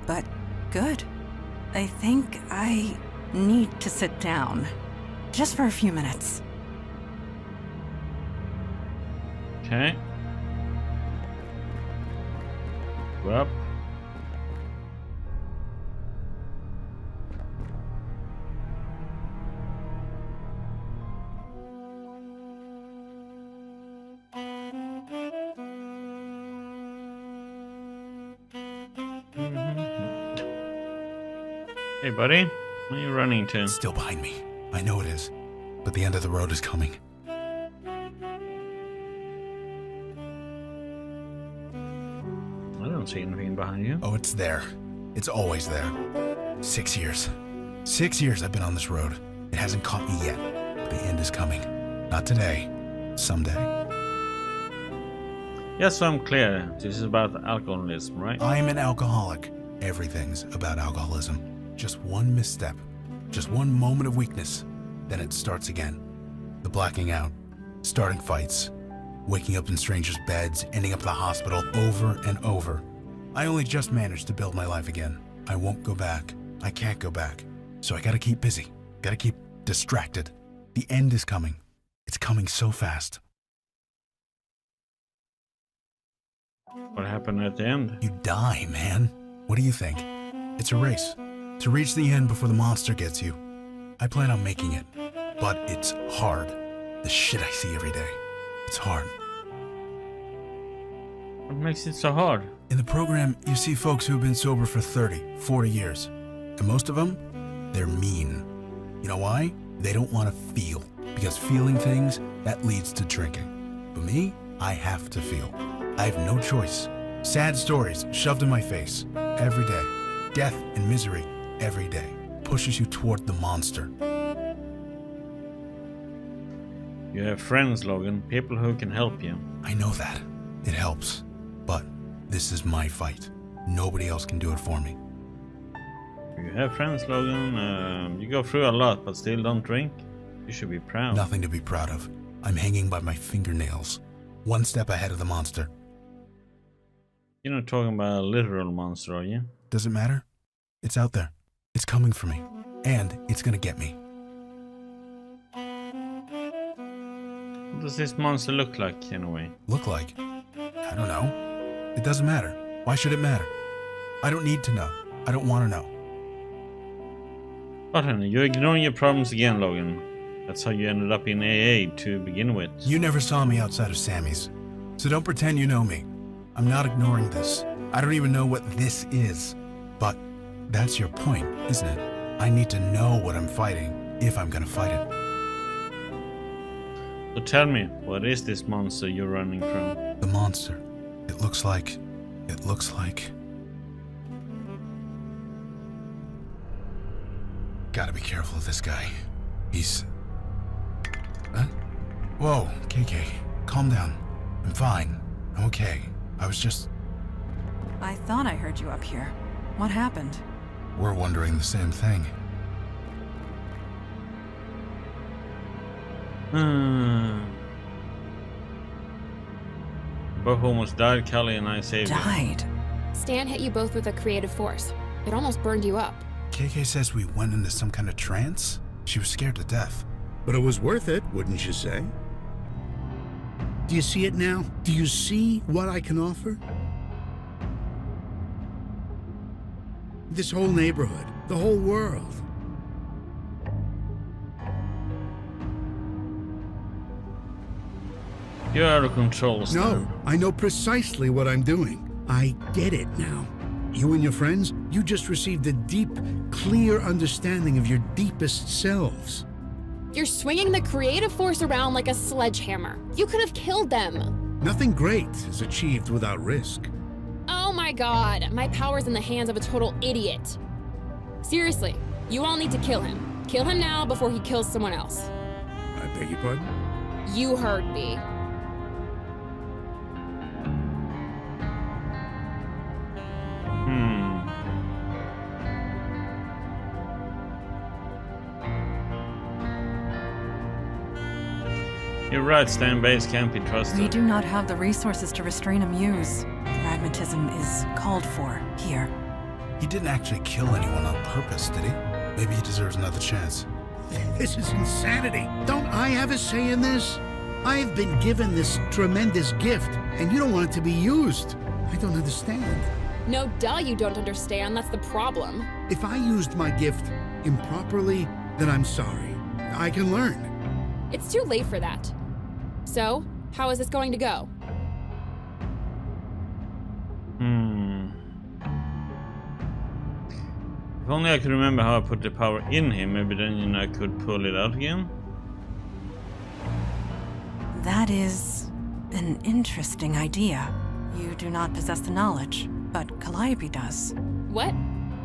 But good. I think I need to sit down. Just for a few minutes. Okay. Go up. Hey, buddy. Where are you running to? It's still behind me. I know it is. But the end of the road is coming. I don't see anything behind you. Oh, it's there. It's always there. 6 years. 6 years I've been on this road. It hasn't caught me yet. But the end is coming. Not today. Someday. Yes, so I'm clear. This is about alcoholism, right? I'm an alcoholic. Everything's about alcoholism. Just one misstep. Just one moment of weakness. Then it starts again. The blacking out. Starting fights. Waking up in strangers' beds. Ending up in the hospital over and over. I only just managed to build my life again. I won't go back. I can't go back. So I gotta keep busy. Gotta keep distracted. The end is coming. It's coming so fast. What happened at the end? You die, man. What do you think? It's a race. To reach the end before the monster gets you. I plan on making it. But it's hard. The shit I see every day. It's hard. What makes it so hard? In the program, you see folks who've been sober for 30, 40 years. And most of them, they're mean. You know why? They don't want to feel. Because feeling things, that leads to drinking. But me, I have to feel. I have no choice. Sad stories shoved in my face every day. Death and misery every day. Pushes you toward the monster. You have friends, Logan. People who can help you. I know that. It helps. But this is my fight. Nobody else can do it for me. You have friends, Logan. You go through a lot, but still don't drink. You should be proud. Nothing to be proud of. I'm hanging by my fingernails. One step ahead of the monster. You're not talking about a literal monster, are you? Does it matter? It's out there. It's coming for me. And it's gonna get me. What does this monster look like, anyway? Look like? I don't know. It doesn't matter. Why should it matter? I don't need to know. I don't want to know. But honey, you're ignoring your problems again, Logan. That's how you ended up in AA to begin with. You never saw me outside of Sammy's. So don't pretend you know me. I'm not ignoring this. I don't even know what this is. But that's your point, isn't it? I need to know what I'm fighting if I'm gonna fight it. So tell me, what is this monster you're running from? The monster. It looks like... Gotta be careful of this guy. He's... Huh? Whoa, KK. Calm down. I'm fine. I'm okay. I was just... I thought I heard you up here. What happened? We're wondering the same thing. Both almost died, Kelly, and I saved you. Died? Stan hit you both with a creative force. It almost burned you up. KK says we went into some kind of trance. She was scared to death. But it was worth it, wouldn't you say? Do you see it now? Do you see what I can offer? This whole neighborhood, the whole world. You're out of control, Stan. No, I know precisely what I'm doing. I get it now. You and your friends, you just received a deep, clear understanding of your deepest selves. You're swinging the creative force around like a sledgehammer. You could have killed them. Nothing great is achieved without risk. Oh my god, my power's in the hands of a total idiot. Seriously, you all need to kill him. Kill him now before he kills someone else. I beg your pardon? You heard me. You're right, Stan Base can't be trusted. We do not have the resources to restrain a muse. Pragmatism is called for here. He didn't actually kill anyone on purpose, did he? Maybe he deserves another chance. This is insanity. Don't I have a say in this? I've been given this tremendous gift, and you don't want it to be used. I don't understand. No, duh, you don't understand. That's the problem. If I used my gift improperly, then I'm sorry. I can learn. It's too late for that. So, how is this going to go? If only I could remember how I put the power in him, maybe then I could pull it out again. That is an interesting idea. You do not possess the knowledge, but Calliope does. What?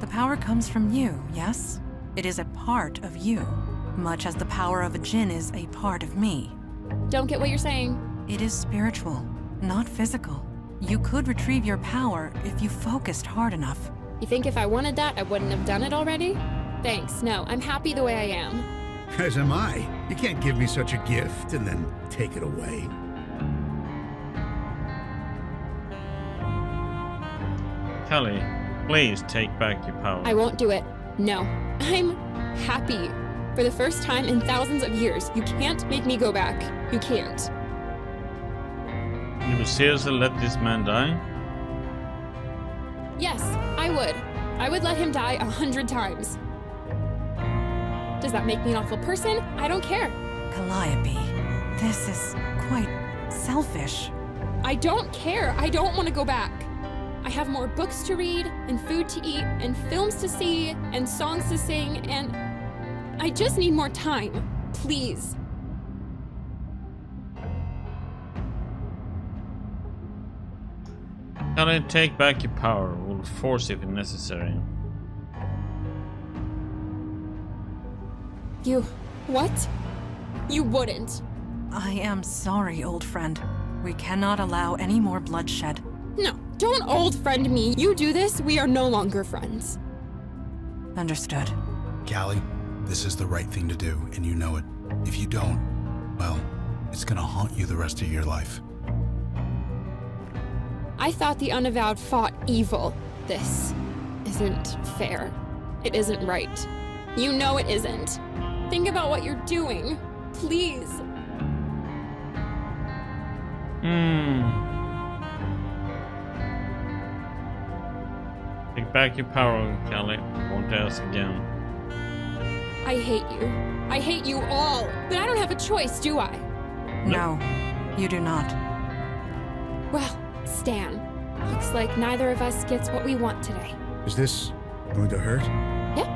The power comes from you, yes? It is a part of you, much as the power of a djinn is a part of me. Don't get what you're saying. It is spiritual, not physical. You could retrieve your power if you focused hard enough. You think if I wanted that, I wouldn't have done it already? Thanks, no, I'm happy the way I am. As am I. You can't give me such a gift and then take it away. Callie, please take back your power. I won't do it. No. I'm happy. For the first time in thousands of years. You can't make me go back. You can't. You will seriously let this man die? Yes, I would. I would let him die 100 times. Does that make me an awful person? I don't care. Calliope, this is quite selfish. I don't care. I don't want to go back. I have more books to read, and food to eat, and films to see, and songs to sing, and I just need more time. Please. Callie, take back your power. We'll force it if necessary. You... what? You wouldn't. I am sorry, old friend. We cannot allow any more bloodshed. No, don't old friend me. You do this, we are no longer friends. Understood. Callie, this is the right thing to do, and you know it. If you don't, well, it's gonna haunt you the rest of your life. I thought the Unavowed fought evil. This isn't fair. It isn't right. You know it isn't. Think about what you're doing. Please. Take back your power, Callie. Won't ask again. I hate you. I hate you all. But I don't have a choice, do I? No, you do not. Well, Stan. Looks like neither of us gets what we want today. Is this going to hurt? Yep.